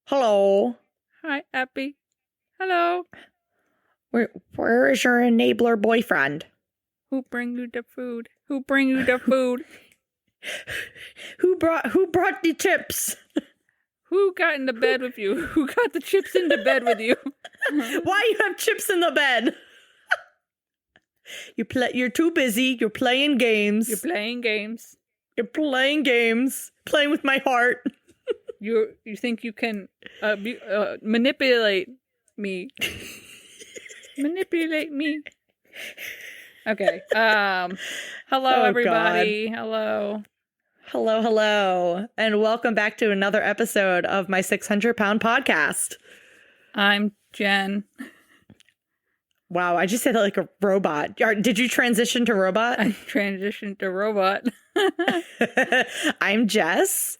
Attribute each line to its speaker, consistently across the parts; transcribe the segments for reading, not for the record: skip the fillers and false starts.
Speaker 1: Hello.
Speaker 2: Hi, Eppy. Hello.
Speaker 1: Where is your enabler boyfriend?
Speaker 2: Who bring you the food? Who bring you the food?
Speaker 1: Who brought the chips?
Speaker 2: Who got in the bed with you? Who got the chips in the bed with you?
Speaker 1: Why you have chips in the bed? You're too busy. You're playing games.
Speaker 2: You're playing games.
Speaker 1: You're playing games. Playing with my heart.
Speaker 2: You think you can manipulate me? Manipulate me. Okay. Hello, everybody.
Speaker 1: God. Hello, and welcome back to another episode of my 600-pound podcast.
Speaker 2: I'm Jen.
Speaker 1: Wow, I just said that like a robot. Did you transition to robot?
Speaker 2: I transitioned to robot.
Speaker 1: I'm Jess.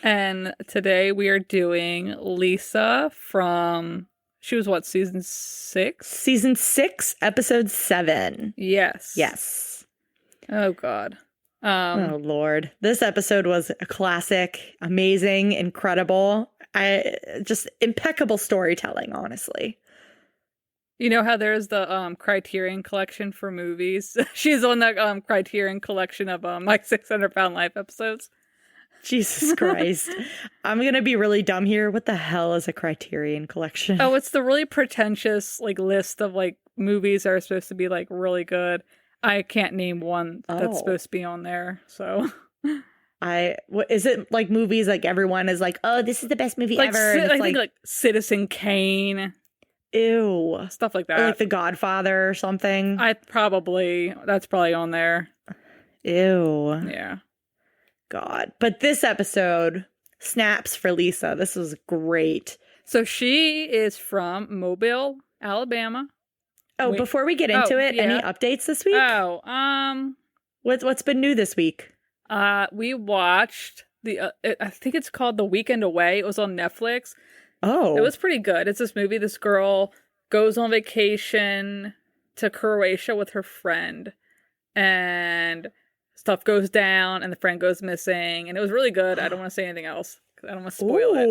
Speaker 2: And today we are doing Lisa from, she was what, season 6?
Speaker 1: Season 6, episode 7.
Speaker 2: Yes. Oh, God.
Speaker 1: Oh, Lord. This episode was a classic, amazing, incredible. Just impeccable storytelling, honestly.
Speaker 2: You know how there's the Criterion collection for movies? She's on the Criterion collection of my 600-pound life episodes.
Speaker 1: Jesus Christ. I'm going to be really dumb here. What the hell is a Criterion collection?
Speaker 2: Oh, it's the really pretentious list of movies that are supposed to be really good. I can't name one that's supposed to be on there. So
Speaker 1: is it movies everyone is oh, this is the best movie ever?
Speaker 2: I think Citizen Kane.
Speaker 1: Ew.
Speaker 2: Stuff like that.
Speaker 1: Or The Godfather or something.
Speaker 2: That's probably on there.
Speaker 1: Ew.
Speaker 2: Yeah.
Speaker 1: God. But this episode, snaps for Lisa. This was great.
Speaker 2: So she is from Mobile, Alabama.
Speaker 1: Oh, before we get into it, any updates this week?
Speaker 2: Oh,
Speaker 1: what's been new this week?
Speaker 2: We watched I think it's called The Weekend Away. It was on Netflix.
Speaker 1: Oh.
Speaker 2: It was pretty good. It's this movie. This girl goes on vacation to Croatia with her friend, and stuff goes down, and the friend goes missing, and it was really good. I don't want to say anything else, because I don't want to spoil it.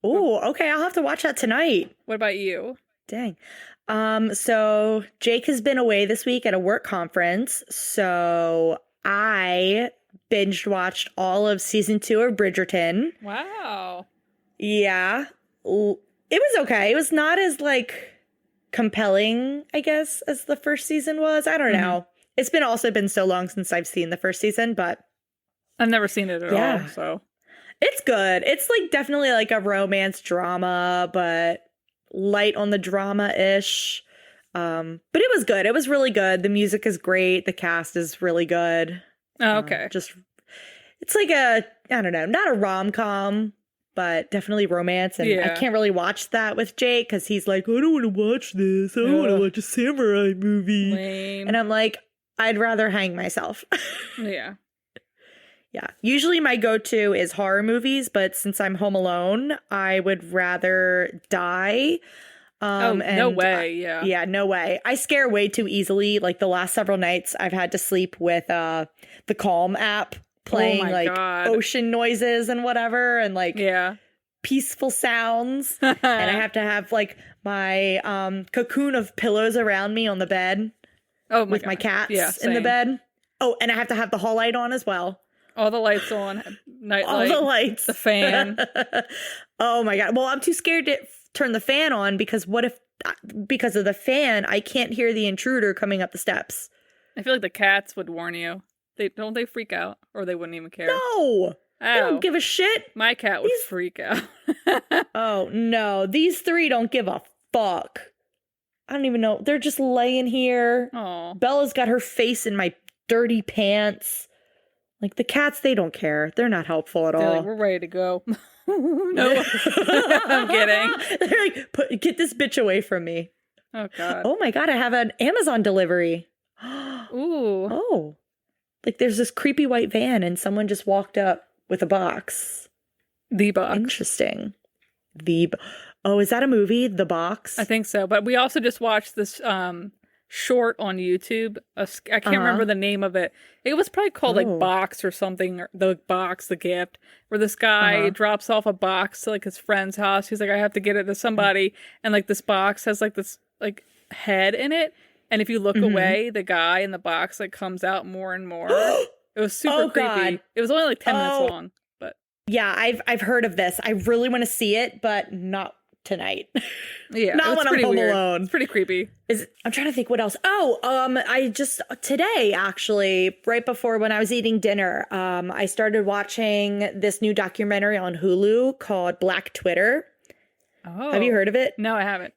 Speaker 1: Ooh, okay, I'll have to watch that tonight.
Speaker 2: What about you?
Speaker 1: Dang. So Jake has been away this week at a work conference, so I binge watched all of season 2 of Bridgerton.
Speaker 2: Wow.
Speaker 1: Yeah. It was okay. It was not as compelling, I guess, as the first season was. I don't know. It's also been so long since I've seen the first season, but
Speaker 2: I've never seen it at all, so
Speaker 1: it's good. It's definitely a romance drama, but light on the drama-ish. But it was good. It was really good. The music is great. The cast is really good.
Speaker 2: Oh, okay.
Speaker 1: It's I don't know, not a rom-com, but definitely romance. And I can't really watch that with Jake because he's I don't want to watch this. I don't want to watch a samurai movie.
Speaker 2: Lame.
Speaker 1: And I'm I'd rather hang myself.
Speaker 2: Yeah.
Speaker 1: Yeah. Usually my go-to is horror movies, but since I'm home alone, I would rather die.
Speaker 2: No way. Yeah,
Speaker 1: no way. I scare way too easily. The last several nights I've had to sleep with the Calm app playing
Speaker 2: God.
Speaker 1: ocean noises and whatever and peaceful sounds. And I have to have my cocoon of pillows around me on the bed.
Speaker 2: Oh my
Speaker 1: with
Speaker 2: God.
Speaker 1: my cats in the bed. Oh, and I have to have the hall light on as well.
Speaker 2: All the lights on, night light.
Speaker 1: All the lights.
Speaker 2: The fan.
Speaker 1: Oh my God. Well, I'm too scared to turn the fan on because what if, because of the fan, I can't hear the intruder coming up the steps.
Speaker 2: I feel like the cats would warn you. Don't they freak out? Or they wouldn't even care?
Speaker 1: No. They don't give a shit.
Speaker 2: My cat would freak out.
Speaker 1: Oh, no. These 3 don't give a fuck. I don't even know. They're just laying here.
Speaker 2: Oh.
Speaker 1: Bella's got her face in my dirty pants. The cats, they don't care. They're not helpful at all.
Speaker 2: We're ready to go. No. I'm kidding.
Speaker 1: They're get this bitch away from me.
Speaker 2: Oh, God.
Speaker 1: Oh, my God. I have an Amazon delivery.
Speaker 2: Ooh.
Speaker 1: Oh. There's this creepy white van and someone just walked up with a box.
Speaker 2: The Box.
Speaker 1: Interesting. Oh, is that a movie? The Box?
Speaker 2: I think so. But we also just watched this short on YouTube. I can't remember the name of it. It was probably called like Box or something, or the gift, where this guy drops off a box to like his friend's house. He's like, I have to get it to somebody, and like this box has like this like head in it, and if you look away, the guy in the box like comes out more and more. It was super creepy. God. It was only like 10 minutes long, but
Speaker 1: yeah, I've heard of this. I really want to see it, but not tonight.
Speaker 2: Yeah,
Speaker 1: not when I'm home alone.
Speaker 2: It's pretty creepy.
Speaker 1: I'm trying to think what else. I just today actually, right before when I was eating dinner, I started watching this new documentary on Hulu called Black Twitter.
Speaker 2: Oh,
Speaker 1: have you heard of it?
Speaker 2: No, I haven't.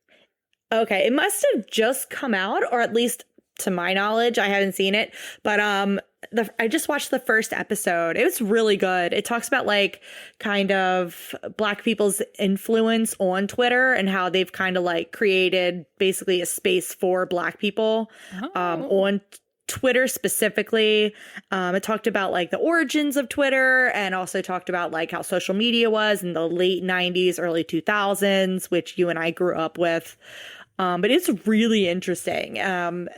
Speaker 1: Okay, it must have just come out, or at least to my knowledge, I haven't seen it. But I just watched the first episode. It was really good. It talks about like kind of Black people's influence on Twitter and how they've kind of like created basically a space for Black people on Twitter specifically. It talked about like the origins of Twitter, and also talked about like how social media was in the late 90s, early 2000s, which you and I grew up with. But it's really interesting.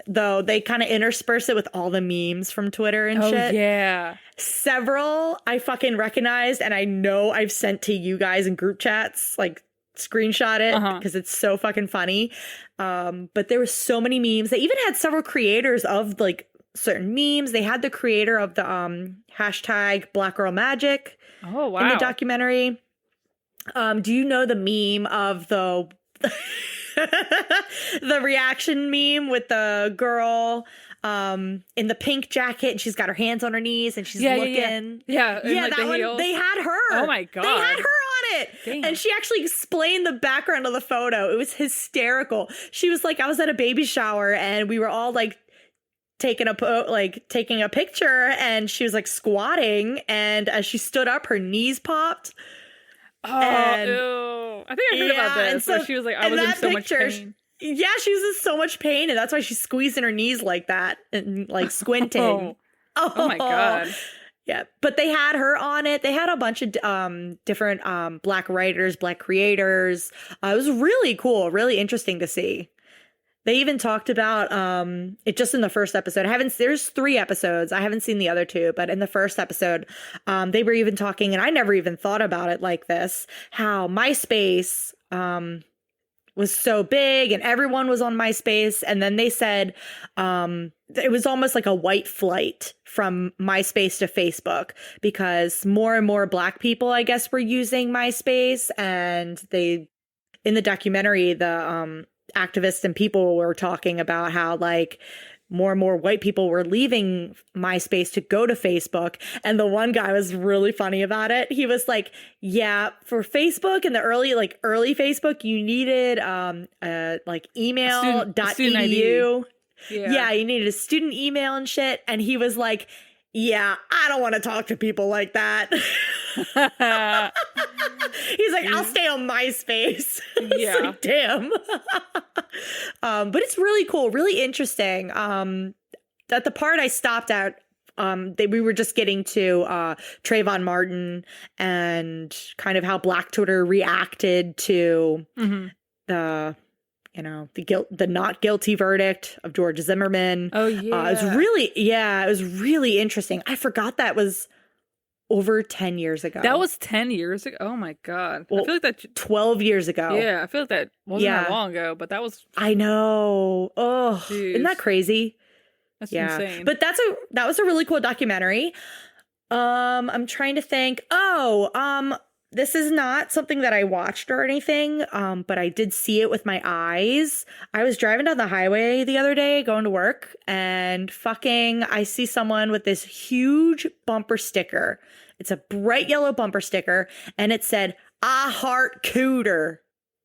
Speaker 1: Though they kind of intersperse it with all the memes from Twitter and shit.
Speaker 2: Yeah.
Speaker 1: Several I fucking recognized, and I know I've sent to you guys in group chats, like screenshot it because it's so fucking funny. But there were so many memes. They even had several creators of like certain memes. They had the creator of the hashtag Black Girl Magic in the documentary. Do you know the meme of the the reaction meme with the girl in the pink jacket, and she's got her hands on her knees and she's looking.
Speaker 2: Yeah, like
Speaker 1: that one.
Speaker 2: heels.
Speaker 1: They had her.
Speaker 2: Oh my God.
Speaker 1: They had her on it.
Speaker 2: Damn.
Speaker 1: And she actually explained the background of the photo. It was hysterical. She was like, I was at a baby shower and we were all like taking a picture, and she was like squatting, and as she stood up, her knees popped.
Speaker 2: Ew. I think I heard about this.
Speaker 1: So,
Speaker 2: she was like, I was in so much pain.
Speaker 1: Yeah, she was in so much pain, and that's why she's squeezing her knees like that and like squinting.
Speaker 2: Oh my God.
Speaker 1: Yeah, but they had her on it. They had a bunch of different Black writers, Black creators. It was really cool, really interesting to see. They even talked about it just in the first episode. There's 3 episodes. I haven't seen the other 2, but in the first episode, they were even talking, and I never even thought about it like this, how MySpace was so big and everyone was on MySpace. And then they said it was almost like a white flight from MySpace to Facebook, because more and more Black people, I guess, were using MySpace. And in the documentary, the activists and people were talking about how like more and more white people were leaving MySpace to go to Facebook. And the one guy was really funny about it. He was like, yeah, for Facebook in the early Facebook, you needed like email.edu. Yeah, you needed a student email and shit. And he was like, yeah, I don't want to talk to people like that. He's like, I'll stay on MySpace. Yeah. Like, damn. But it's really cool, really interesting. At the part I stopped at, we were just getting to Trayvon Martin and kind of how Black Twitter reacted to the not guilty verdict of George Zimmerman.
Speaker 2: Oh yeah.
Speaker 1: It was really interesting. I forgot that was over 10 years ago.
Speaker 2: That was 10 years ago? Oh my God.
Speaker 1: Well,
Speaker 2: I feel like that
Speaker 1: 12 years ago.
Speaker 2: Yeah, I feel like that wasn't that long ago, but that was
Speaker 1: I know. Oh, isn't that crazy?
Speaker 2: That's insane.
Speaker 1: But that was a really cool documentary. I'm trying to think. This is not something that I watched or anything, but I did see it with my eyes. I was driving down the highway the other day going to work, and I see someone with this huge bumper sticker. It's a bright yellow bumper sticker, and it said, I heart cooter.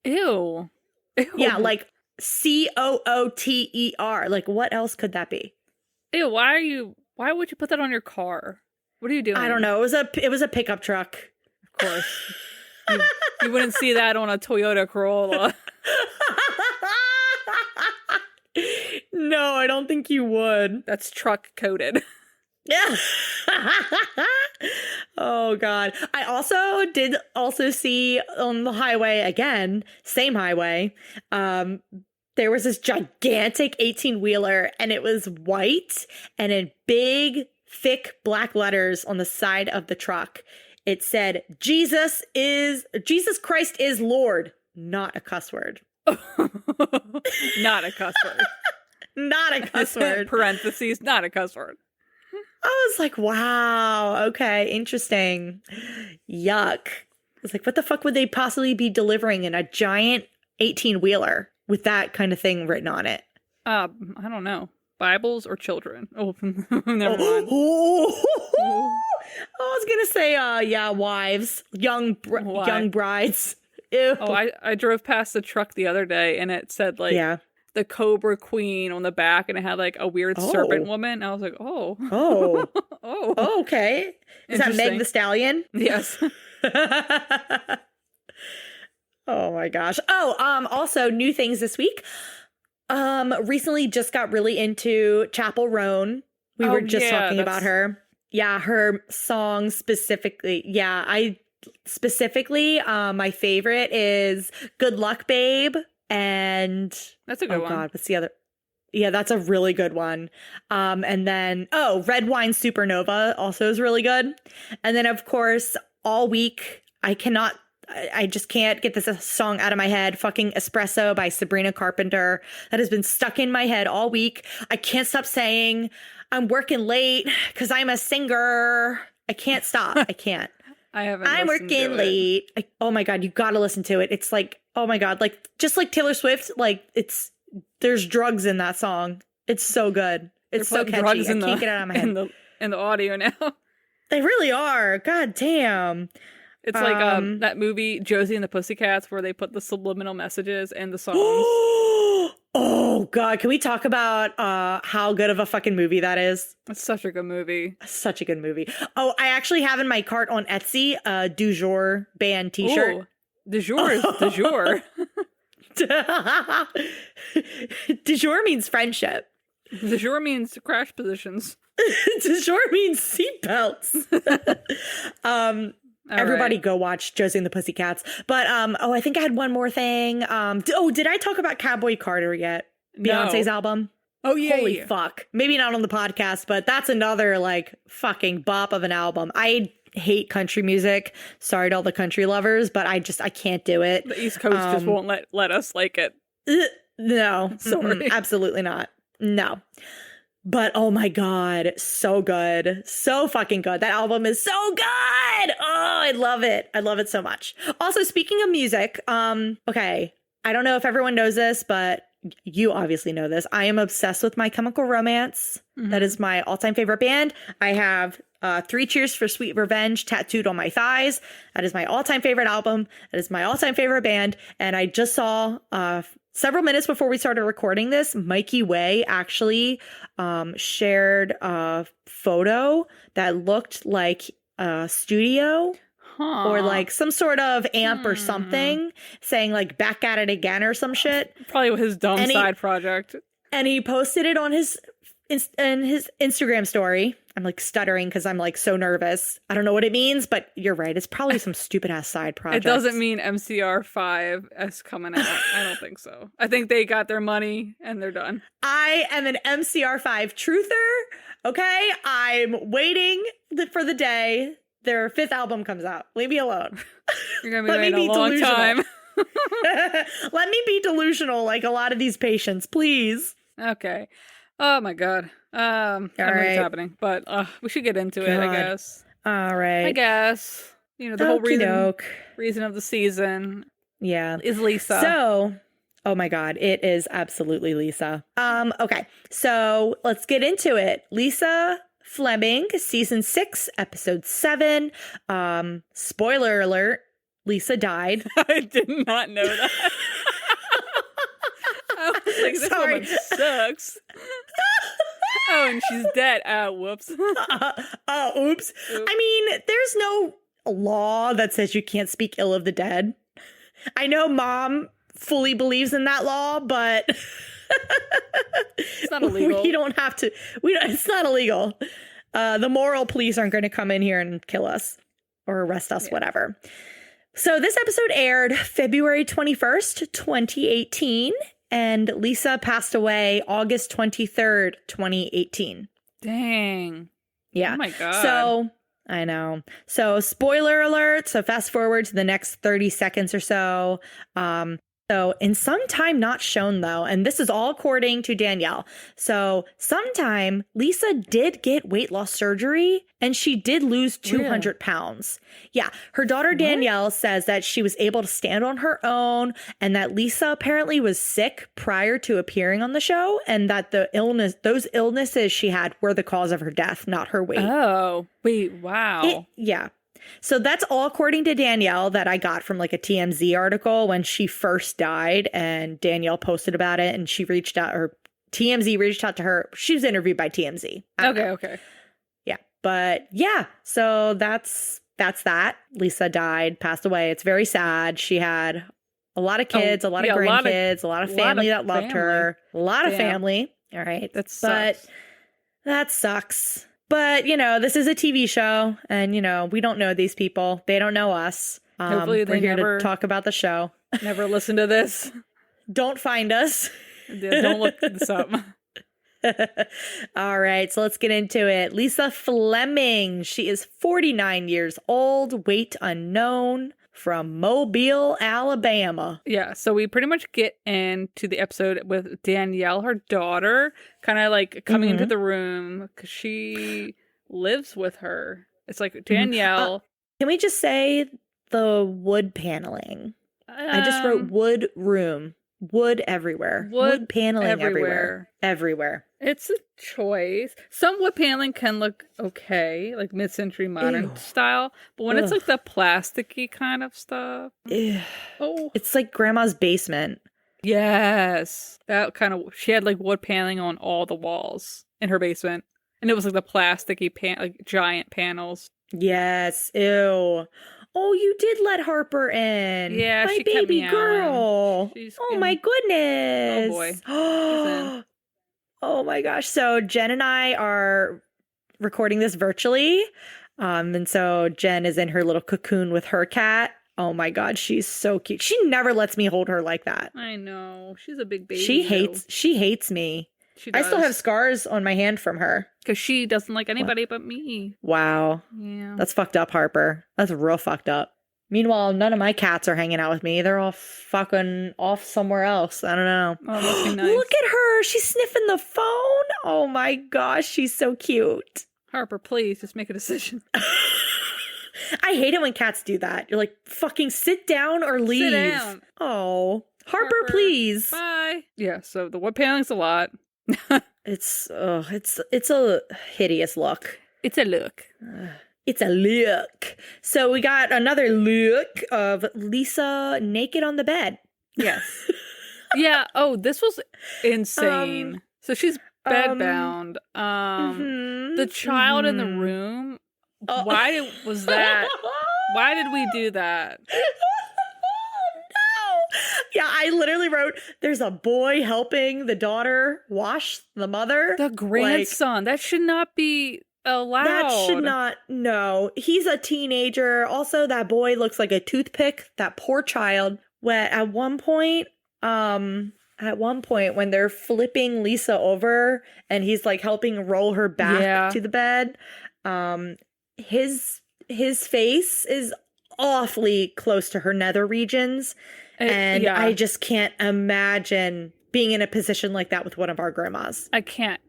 Speaker 2: Ew.
Speaker 1: Yeah, like COOTER. Like, what else could that be?
Speaker 2: Ew, why would you put that on your car? What are you doing?
Speaker 1: I don't know. It was a pickup truck.
Speaker 2: Of course. You wouldn't see that on a Toyota Corolla.
Speaker 1: No, I don't think you would.
Speaker 2: That's truck coated.
Speaker 1: Yeah. Oh God. I also did see on the highway again, same highway. They there was this gigantic 18-wheeler, and it was white and in big, thick black letters on the side of the truck. It said, Jesus Christ is Lord. Not a cuss word.
Speaker 2: Not a cuss word.
Speaker 1: Not a cuss word.
Speaker 2: Parentheses, not a cuss word.
Speaker 1: I was like, wow, okay, interesting. Yuck. I was like, what the fuck would they possibly be delivering in a giant 18-wheeler with that kind of thing written on it?
Speaker 2: I don't know. Bibles or children? Oh, never mind.
Speaker 1: I was gonna say, wives, young brides. Ew.
Speaker 2: Oh, I drove past the truck the other day, and it said the Cobra Queen on the back, and it had like a weird serpent woman. I was like, oh,
Speaker 1: okay. Is that Meg the Stallion?
Speaker 2: Yes.
Speaker 1: Oh my gosh. Oh, also new things this week. Recently just got really into Chapel Roan. We were just talking about her. Yeah, her song specifically. Yeah, my favorite is Good Luck Babe, and
Speaker 2: that's a good one.
Speaker 1: God, what's the other? Yeah, that's a really good one. And then Red Wine Supernova also is really good. And then of course, all week I just can't get this song out of my head. Fucking Espresso by Sabrina Carpenter. That has been stuck in my head all week. I can't stop saying I'm working late because I'm a singer. I can't stop. I can't.
Speaker 2: I haven't.
Speaker 1: I'm working late. Oh my God, you got to listen to it. It's like, oh my God, like just like Taylor Swift, like there's drugs in that song. It's so good. It's so catchy. I can't get it out of my head.
Speaker 2: In the audio now.
Speaker 1: They really are. God damn.
Speaker 2: It's like that movie Josie and the Pussycats where they put the subliminal messages in the songs.
Speaker 1: Oh God, can we talk about how good of a fucking movie that is?
Speaker 2: It's such a good movie.
Speaker 1: Such a good movie. Oh, I actually have in my cart on Etsy a Du Jour band t-shirt.
Speaker 2: Ooh, du jour is du jour.
Speaker 1: Du jour means friendship.
Speaker 2: Du jour means crash positions.
Speaker 1: Du jour means seatbelts. Everybody go watch Josie and the Pussycats. But, I think I had one more thing. Did I talk about Cowboy Carter yet? Beyonce's album?
Speaker 2: Oh, yeah.
Speaker 1: Holy fuck. Maybe not on the podcast, but that's another, like, fucking bop of an album. I hate country music. Sorry to all the country lovers, but I can't do it.
Speaker 2: The East Coast just won't let us like it.
Speaker 1: No.
Speaker 2: Sorry.
Speaker 1: Absolutely not. No. But oh my God, so good. So fucking good. That album is so good. Oh, I love it. I love it so much. Also, speaking of music, okay, I don't know if everyone knows this, but you obviously know this. I am obsessed with My Chemical Romance. Mm-hmm. That is my all-time favorite band. I have 3 Cheers for Sweet Revenge tattooed on my thighs. That is my all-time favorite album. That is my all-time favorite band. And I just saw several minutes before we started recording this, Mikey Way actually shared a photo that looked like a studio or like some sort of amp or something, saying like back at it again or some shit.
Speaker 2: Probably his dumb side project.
Speaker 1: And he posted it on his Instagram story. I'm like stuttering because I'm like so nervous. I don't know what it means, but you're right. It's probably some stupid ass side project.
Speaker 2: It doesn't mean MCR5 is coming out. I don't think so. I think they got their money and they're done.
Speaker 1: I am an MCR5 truther. Okay. I'm waiting for the day their 5th album comes out. Leave me alone.
Speaker 2: You're going to be waiting a long time.
Speaker 1: Let me be delusional like a lot of these patients, please.
Speaker 2: Okay. Oh my God. I don't know what's happening, but we should get into it, I guess.
Speaker 1: All right.
Speaker 2: I guess. You know, the whole reason of the season.
Speaker 1: Yeah.
Speaker 2: Is Lisa.
Speaker 1: So, oh my God, it is absolutely Lisa. Okay. So let's get into it. Lisa Fleming, season 6, episode 7. Spoiler alert, Lisa died.
Speaker 2: I did not know that. I was like, this woman sucks. Oh, and she's dead. Whoops.
Speaker 1: Oops. I mean, there's no law that says you can't speak ill of the dead. I know Mom fully believes in that law, but
Speaker 2: it's not illegal.
Speaker 1: We don't have to. It's not illegal. The moral police aren't going to come in here and kill us or arrest us, whatever. So this episode aired February 21st, 2018. And Lisa passed away August 23rd, 2018.
Speaker 2: Dang.
Speaker 1: Yeah.
Speaker 2: Oh my God.
Speaker 1: So, I know. So, spoiler alert. So, fast forward to the next 30 seconds or so. So, in some time not shown, though, and this is all according to Danielle. So, sometime Lisa did get weight loss surgery and she did lose 200 pounds. Yeah. Her daughter Danielle says that she was able to stand on her own and that Lisa apparently was sick prior to appearing on the show and that those illnesses she had were the cause of her death, not her weight.
Speaker 2: Oh, wait. Wow.
Speaker 1: Yeah. So that's all according to Danielle that I got from like a TMZ article when she first died and Danielle posted about it and she reached out, or TMZ reached out to her. She was interviewed by TMZ.
Speaker 2: Okay.
Speaker 1: Yeah. But yeah, so that's that. Lisa died, passed away. It's very sad. She had a lot of kids, a lot of grandkids, a lot of family that loved her, a lot of family. All right. That sucks. But, you know, this is a TV show and, you know, we don't know these people. They don't know us.
Speaker 2: Hopefully
Speaker 1: we're here to talk about the show.
Speaker 2: Never listen to this.
Speaker 1: Don't find us.
Speaker 2: Don't look this up.
Speaker 1: All right, so let's get into it. Lisa Fleming. She is 49 years old, weight unknown, from Mobile, Alabama.
Speaker 2: Yeah, so we pretty much get into the episode with Danielle, her daughter, kind of like coming into the room because she lives with her. It's like Danielle.
Speaker 1: Can we just say the wood paneling? I just wrote wood room. Wood everywhere. Wood paneling everywhere.
Speaker 2: It's a choice. Some wood paneling can look okay, like mid-century modern style, but when it's like the plasticky kind of stuff.
Speaker 1: It's like grandma's basement.
Speaker 2: Yes. That kind of, she had like wood paneling on all the walls in her basement. And it was like the plasticky like giant panels.
Speaker 1: Yes. Ew. Oh, you did let Harper in.
Speaker 2: Yeah,
Speaker 1: my
Speaker 2: she
Speaker 1: baby
Speaker 2: kept
Speaker 1: girl. My goodness.
Speaker 2: Oh boy.
Speaker 1: Oh my gosh. So Jen and I are recording this virtually. And so Jen is in her little cocoon with her cat. Oh my God, she's so cute. She never lets me hold her like that.
Speaker 2: I know. She's a big baby.
Speaker 1: She hates me. I still have scars on my hand from her.
Speaker 2: Because she doesn't like anybody but me.
Speaker 1: Wow.
Speaker 2: Yeah.
Speaker 1: That's fucked up, Harper. That's real fucked up. Meanwhile, none of my cats are hanging out with me. They're all fucking off somewhere else. I don't know.
Speaker 2: Oh, must be nice.
Speaker 1: Look at her. She's sniffing the phone. Oh my gosh, she's so cute.
Speaker 2: Harper, please, just make a decision.
Speaker 1: I hate it when cats do that. You're like, fucking sit down or leave.
Speaker 2: Sit down.
Speaker 1: Oh, Harper, please.
Speaker 2: Bye. Yeah, so the wood paneling's a lot.
Speaker 1: It's a hideous look.
Speaker 2: It's a look.
Speaker 1: It's a look. So we got another look of Lisa naked on the bed.
Speaker 2: Yes. Yeah. Oh, this was insane. So she's bedbound. The child in the room. Why was that? Why did we do that?
Speaker 1: Yeah, I literally wrote, there's a boy helping the daughter wash the mother.
Speaker 2: The grandson. That should not be allowed.
Speaker 1: That should not. No. He's a teenager. Also, that boy looks like a toothpick. That poor child. At one point when they're flipping Lisa over and he's like helping roll her back to the bed, his face is awfully close to her nether regions. And I just can't imagine being in a position like that with one of our grandmas.
Speaker 2: I can't.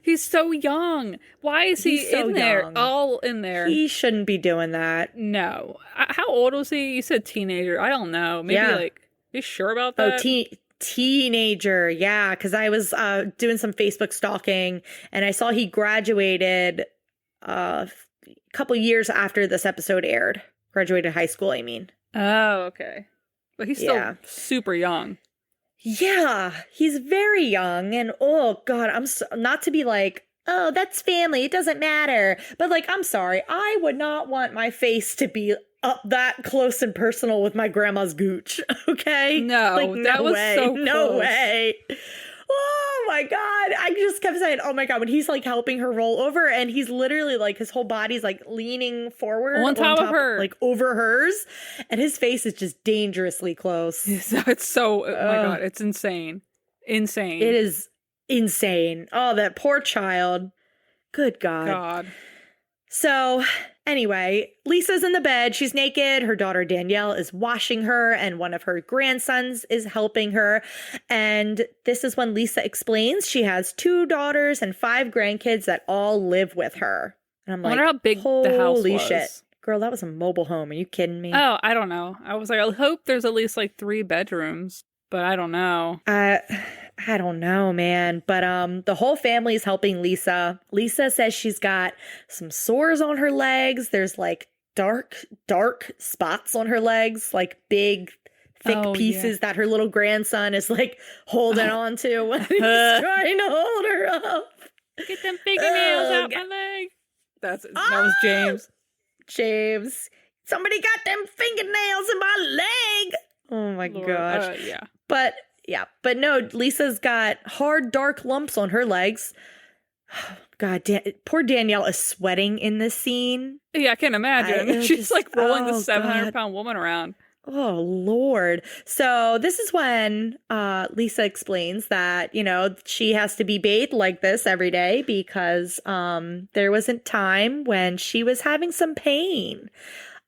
Speaker 2: He's so young. Why is he in there? All in there.
Speaker 1: He shouldn't be doing that.
Speaker 2: No. How old was he? You said teenager. I don't know. Maybe are you sure about that?
Speaker 1: Oh, teenager. Yeah. Because I was doing some Facebook stalking and I saw he graduated a couple years after this episode aired. Graduated high school, I mean.
Speaker 2: Oh, okay. But he's still super young.
Speaker 1: Yeah, he's very young. And oh, God, not to be like, oh, that's family. It doesn't matter. But like, I'm sorry. I would not want my face to be up that close and personal with my grandma's gooch. Okay?
Speaker 2: No,
Speaker 1: like,
Speaker 2: that was
Speaker 1: way.
Speaker 2: so close.
Speaker 1: No way. Oh Oh my God. I just kept saying, oh my God, when he's like helping her roll over and he's literally like his whole body's like leaning forward
Speaker 2: On top of her.
Speaker 1: like over hers. And his face is just dangerously close.
Speaker 2: It's so, oh my God, it's insane. Insane.
Speaker 1: It is insane. Oh, that poor child. Good God. So anyway, Lisa's in the bed. She's naked. Her daughter Danielle is washing her, and one of her grandsons is helping her. And this is when Lisa explains she has 2 daughters and 5 grandkids that all live with her. And I'm like,
Speaker 2: I wonder how big the house was.
Speaker 1: Shit. Girl, that was a mobile home. Are you kidding me?
Speaker 2: Oh, I don't know. I was like, I hope there's at least like 3 bedrooms, but I don't know.
Speaker 1: I don't know, man. But the whole family is helping Lisa. Lisa says she's got some sores on her legs. There's like dark spots on her legs, like big, thick pieces that her little grandson is like holding on to when he's trying to hold her up.
Speaker 2: Get them fingernails out my leg. That was James.
Speaker 1: James. Somebody got them fingernails in my leg. Oh my gosh.
Speaker 2: Yeah.
Speaker 1: But no, Lisa's got hard, dark lumps on her legs. God, poor Danielle is sweating in this scene.
Speaker 2: Yeah, I can imagine. She's like rolling the 700-pound woman around.
Speaker 1: Oh, Lord. So this is when Lisa explains that, you know, she has to be bathed like this every day because there was a time when she was having some pain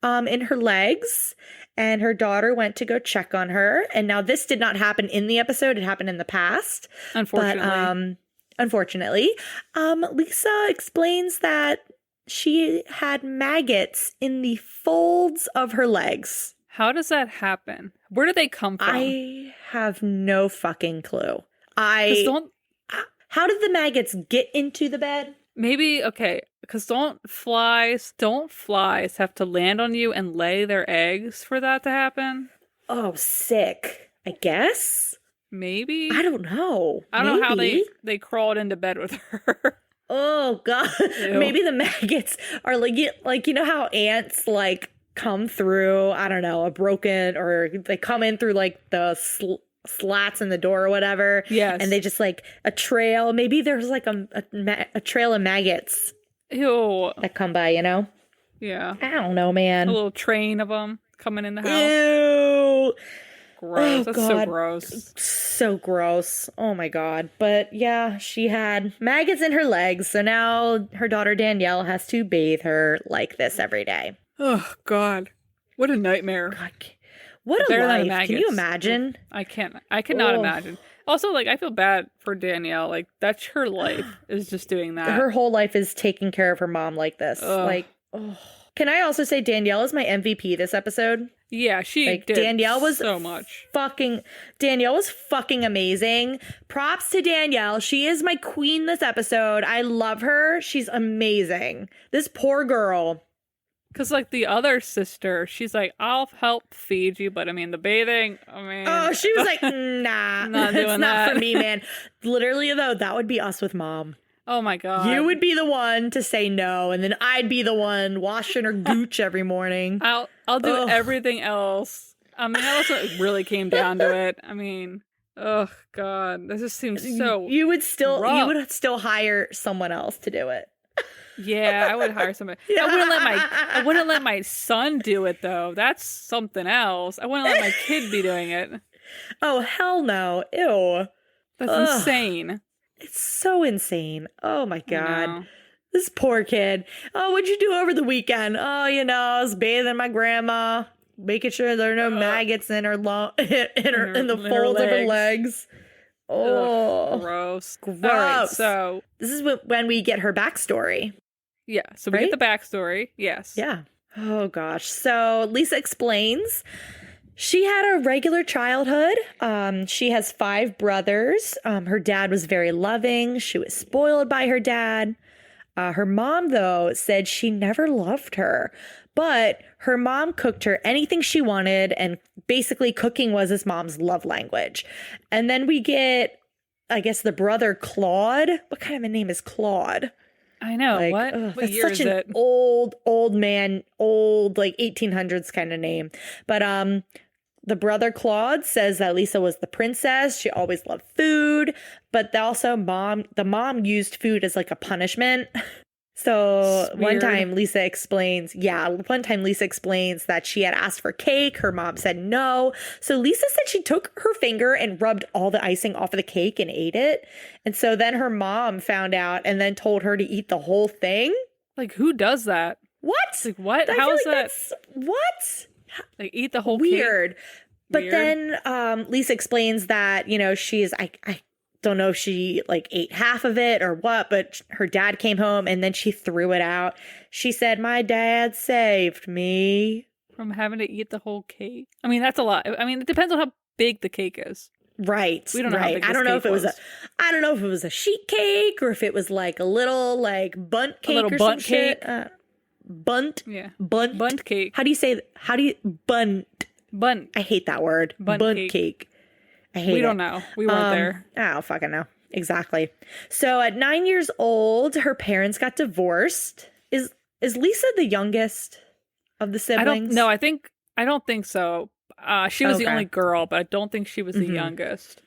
Speaker 1: in her legs. And her daughter went to go check on her. And now this did not happen in the episode. It happened in the past. Unfortunately. Lisa explains that she had maggots in the folds of her legs.
Speaker 2: How does that happen? Where do they come from?
Speaker 1: I have no fucking clue. How did the maggots get into the bed?
Speaker 2: Maybe, okay, because don't flies have to land on you and lay their eggs for that to happen?
Speaker 1: Oh, sick. I guess?
Speaker 2: Maybe?
Speaker 1: I don't know.
Speaker 2: I don't know how they crawled into bed with her.
Speaker 1: Oh, God. Ew. Maybe the maggots are like, you know how ants like come through, I don't know, a broken, or they come in through like the slats in the door or whatever.
Speaker 2: Yes.
Speaker 1: And they just like a trail. Maybe there's like a trail of maggots.
Speaker 2: Ew.
Speaker 1: That come by, you know?
Speaker 2: Yeah.
Speaker 1: I don't know, man.
Speaker 2: A little train of them coming in the house.
Speaker 1: Ew.
Speaker 2: Gross.
Speaker 1: Oh,
Speaker 2: That's
Speaker 1: God.
Speaker 2: so gross.
Speaker 1: So gross. Oh my God. But yeah, she had maggots in her legs. So now her daughter Danielle has to bathe her like this every day.
Speaker 2: Oh, God. What a nightmare.
Speaker 1: God. What a life. Can you imagine?
Speaker 2: I cannot imagine. Also, like, I feel bad for Danielle. Like, that's her life, is just doing that.
Speaker 1: Her whole life is taking care of her mom like this. Ugh. Like, oh. Can I also say Danielle is my MVP this episode?
Speaker 2: Yeah, she did
Speaker 1: Danielle was
Speaker 2: so much.
Speaker 1: Danielle was fucking amazing. Props to Danielle. She is my queen this episode. I love her. She's amazing. This poor girl.
Speaker 2: Because, like, the other sister, she's like, I'll help feed you, but, I mean, the bathing,
Speaker 1: Oh, she was like, nah, it's not for me, man. Literally, though, that would be us with mom.
Speaker 2: Oh, my God.
Speaker 1: You would be the one to say no, and then I'd be the one washing her gooch every morning.
Speaker 2: I'll do everything else. I mean, unless it really came down to it. I mean, oh, God. This just seems so
Speaker 1: You would still
Speaker 2: rough.
Speaker 1: hire someone else to do it.
Speaker 2: Yeah, I would hire somebody. I wouldn't let my son do it though. That's something else. I wouldn't let my kid be doing it.
Speaker 1: Oh, hell no. Ew.
Speaker 2: That's insane.
Speaker 1: It's so insane. Oh my God. This poor kid. Oh, what'd you do over the weekend? Oh, you know, I was bathing my grandma, making sure there are no maggots in her in the folds of her legs. Oh,
Speaker 2: ugh, gross.
Speaker 1: Gross.
Speaker 2: All right, so
Speaker 1: this is when we get her backstory.
Speaker 2: Yeah, so we get the backstory. Yes.
Speaker 1: Yeah. Oh, gosh. So Lisa explains she had a regular childhood. She has 5 brothers. Her dad was very loving. She was spoiled by her dad. Her mom, though, said she never loved her. But her mom cooked her anything she wanted, and basically cooking was his mom's love language. And then we get, I guess, the brother Claude. What kind of a name is Claude?
Speaker 2: I know.
Speaker 1: Like,
Speaker 2: what year is it?
Speaker 1: Such an old man, like 1800s kind of name. But The brother Claude says that Lisa was the princess. She always loved food, but also the mom used food as like a punishment. So one time Lisa explains that she had asked for cake. Her mom said no. So Lisa said she took her finger and rubbed all the icing off of the cake and ate it. And so then her mom found out and then told her to eat the whole thing.
Speaker 2: Like, who does that?
Speaker 1: What?
Speaker 2: Like, what?
Speaker 1: I
Speaker 2: How is
Speaker 1: like
Speaker 2: that?
Speaker 1: What?
Speaker 2: Like, eat the whole
Speaker 1: Weird.
Speaker 2: cake?
Speaker 1: But then Lisa explains that, I don't know if she like ate half of it or what, but her dad came home and then she threw it out. She said, "My dad saved me."
Speaker 2: From having to eat the whole cake? I mean, that's a lot. I mean, it depends on how big the cake is.
Speaker 1: Right.
Speaker 2: We don't know how big
Speaker 1: I don't know if it was I don't know if it was a sheet cake or if it was like a little like bunt cake
Speaker 2: little
Speaker 1: or
Speaker 2: bunt
Speaker 1: some
Speaker 2: cake.
Speaker 1: shit. Bunt.
Speaker 2: Yeah.
Speaker 1: Bunt
Speaker 2: cake.
Speaker 1: How do you bunt?
Speaker 2: Bunt.
Speaker 1: I hate that word. Bunt cake. I hate it.
Speaker 2: We don't know. We weren't there.
Speaker 1: I don't fucking know. Exactly. So at 9 years old, her parents got divorced. Is Lisa the youngest of the siblings?
Speaker 2: I don't think so. She was the only girl, but I don't think she was the youngest.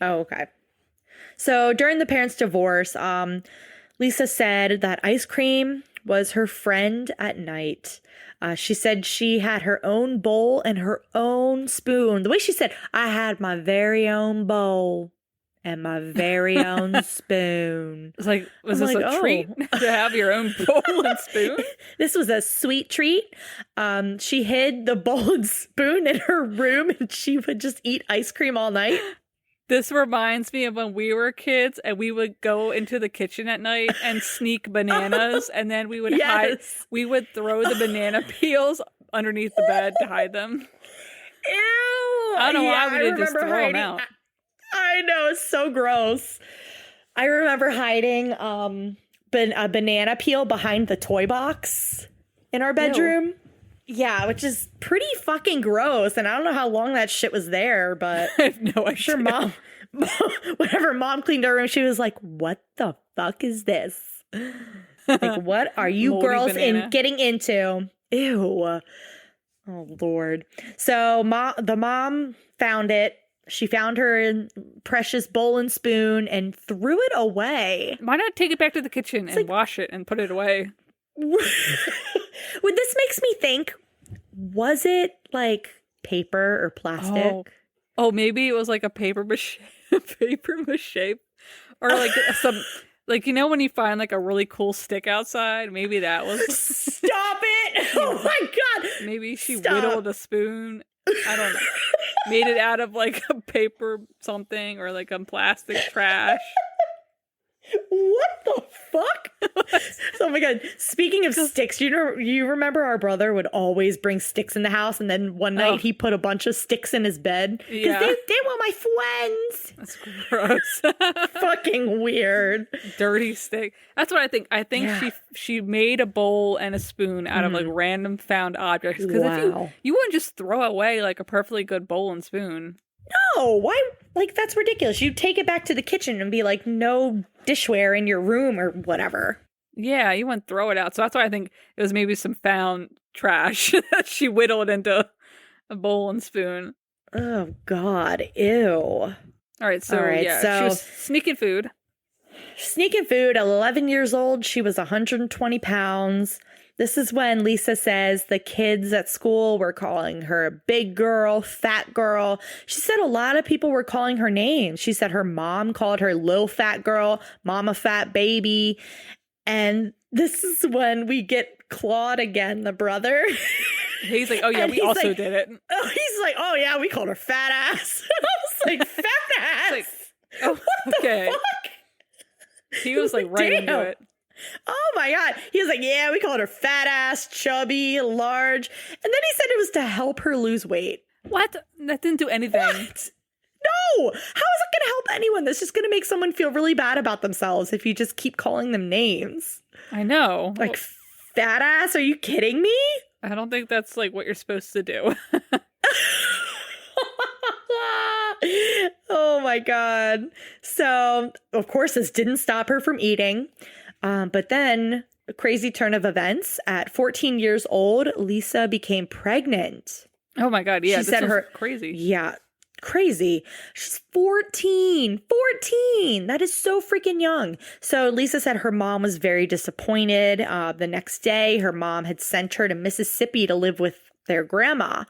Speaker 1: Oh, okay. So during the parents' divorce, Lisa said that ice cream was her friend at night. She said she had her own bowl and her own spoon. The way she said, "I had my very own bowl and my very own spoon."
Speaker 2: It's like, was this a treat to have your own bowl and spoon?
Speaker 1: This was a sweet treat. She hid the bowl and spoon in her room and she would just eat ice cream all night.
Speaker 2: This reminds me of when we were kids and we would go into the kitchen at night and sneak bananas and then we would hide. We would throw the banana peels underneath the bed to hide them.
Speaker 1: Ew!
Speaker 2: I don't know why we didn't just throw them out.
Speaker 1: I know, it's so gross. I remember hiding a banana peel behind the toy box in our bedroom. Ew. Yeah, which is pretty fucking gross. And I don't know how long that shit was there, but
Speaker 2: I have no idea.
Speaker 1: I'm sure whenever mom cleaned her room, she was like, "What the fuck is this? Like, what are you girls getting into?" Ew. Oh, Lord. So the mom found it. She found her precious bowl and spoon and threw it away.
Speaker 2: Why not take it back to the kitchen and wash it and put it away?
Speaker 1: This makes me think, was it like paper or plastic?
Speaker 2: Oh, maybe it was like a paper mache or like some, like, when you find like a really cool stick outside, maybe that was.
Speaker 1: Stop it! Oh my God!
Speaker 2: Maybe she whittled a spoon. I don't know. Made it out of like a paper something or like a plastic trash.
Speaker 1: What the fuck? Oh my God. Speaking of sticks, you remember our brother would always bring sticks in the house and then one night he put a bunch of sticks in his bed? Because they were my friends.
Speaker 2: That's gross.
Speaker 1: Fucking weird.
Speaker 2: Dirty stick. That's what I think. I think she made a bowl and a spoon out of like random found objects. Because if you wouldn't just throw away like a perfectly good bowl and spoon.
Speaker 1: No, why? Like, that's ridiculous. You take it back to the kitchen and be like, no dishware in your room or whatever.
Speaker 2: Yeah, you wouldn't throw it out. So that's why I think it was maybe some found trash that she whittled into a bowl and spoon.
Speaker 1: Oh, God. Ew. All
Speaker 2: right, so she was sneaking food.
Speaker 1: Sneaking food, 11 years old. She was 120 pounds. This is when Lisa says the kids at school were calling her a big girl, fat girl. She said a lot of people were calling her names. She said her mom called her little fat girl, mama fat baby. And this is when we get Claude again, the brother.
Speaker 2: He's like, "Oh yeah, we also did it."
Speaker 1: Oh, he's like, "Oh yeah, we called her fat ass." I was like, "Fat ass."
Speaker 2: Like, oh, what the fuck? He was like right into it.
Speaker 1: Oh my God. He was like, "Yeah, we called her fat ass, chubby, large." And then he said it was to help her lose weight.
Speaker 2: What? That didn't do anything.
Speaker 1: What? No. How is it going to help anyone? That's just going to make someone feel really bad about themselves if you just keep calling them names.
Speaker 2: I know.
Speaker 1: Like, fat ass? Are you kidding me?
Speaker 2: I don't think that's like what you're supposed to do.
Speaker 1: Oh my God. So, of course, this didn't stop her from eating. But then, a crazy turn of events. At 14 years old, Lisa became pregnant.
Speaker 2: Oh my God. Yeah.
Speaker 1: She said her
Speaker 2: crazy.
Speaker 1: Yeah, crazy. She's 14. 14. That is so freaking young. So Lisa said her mom was very disappointed. The next day, her mom had sent her to Mississippi to live with their grandma.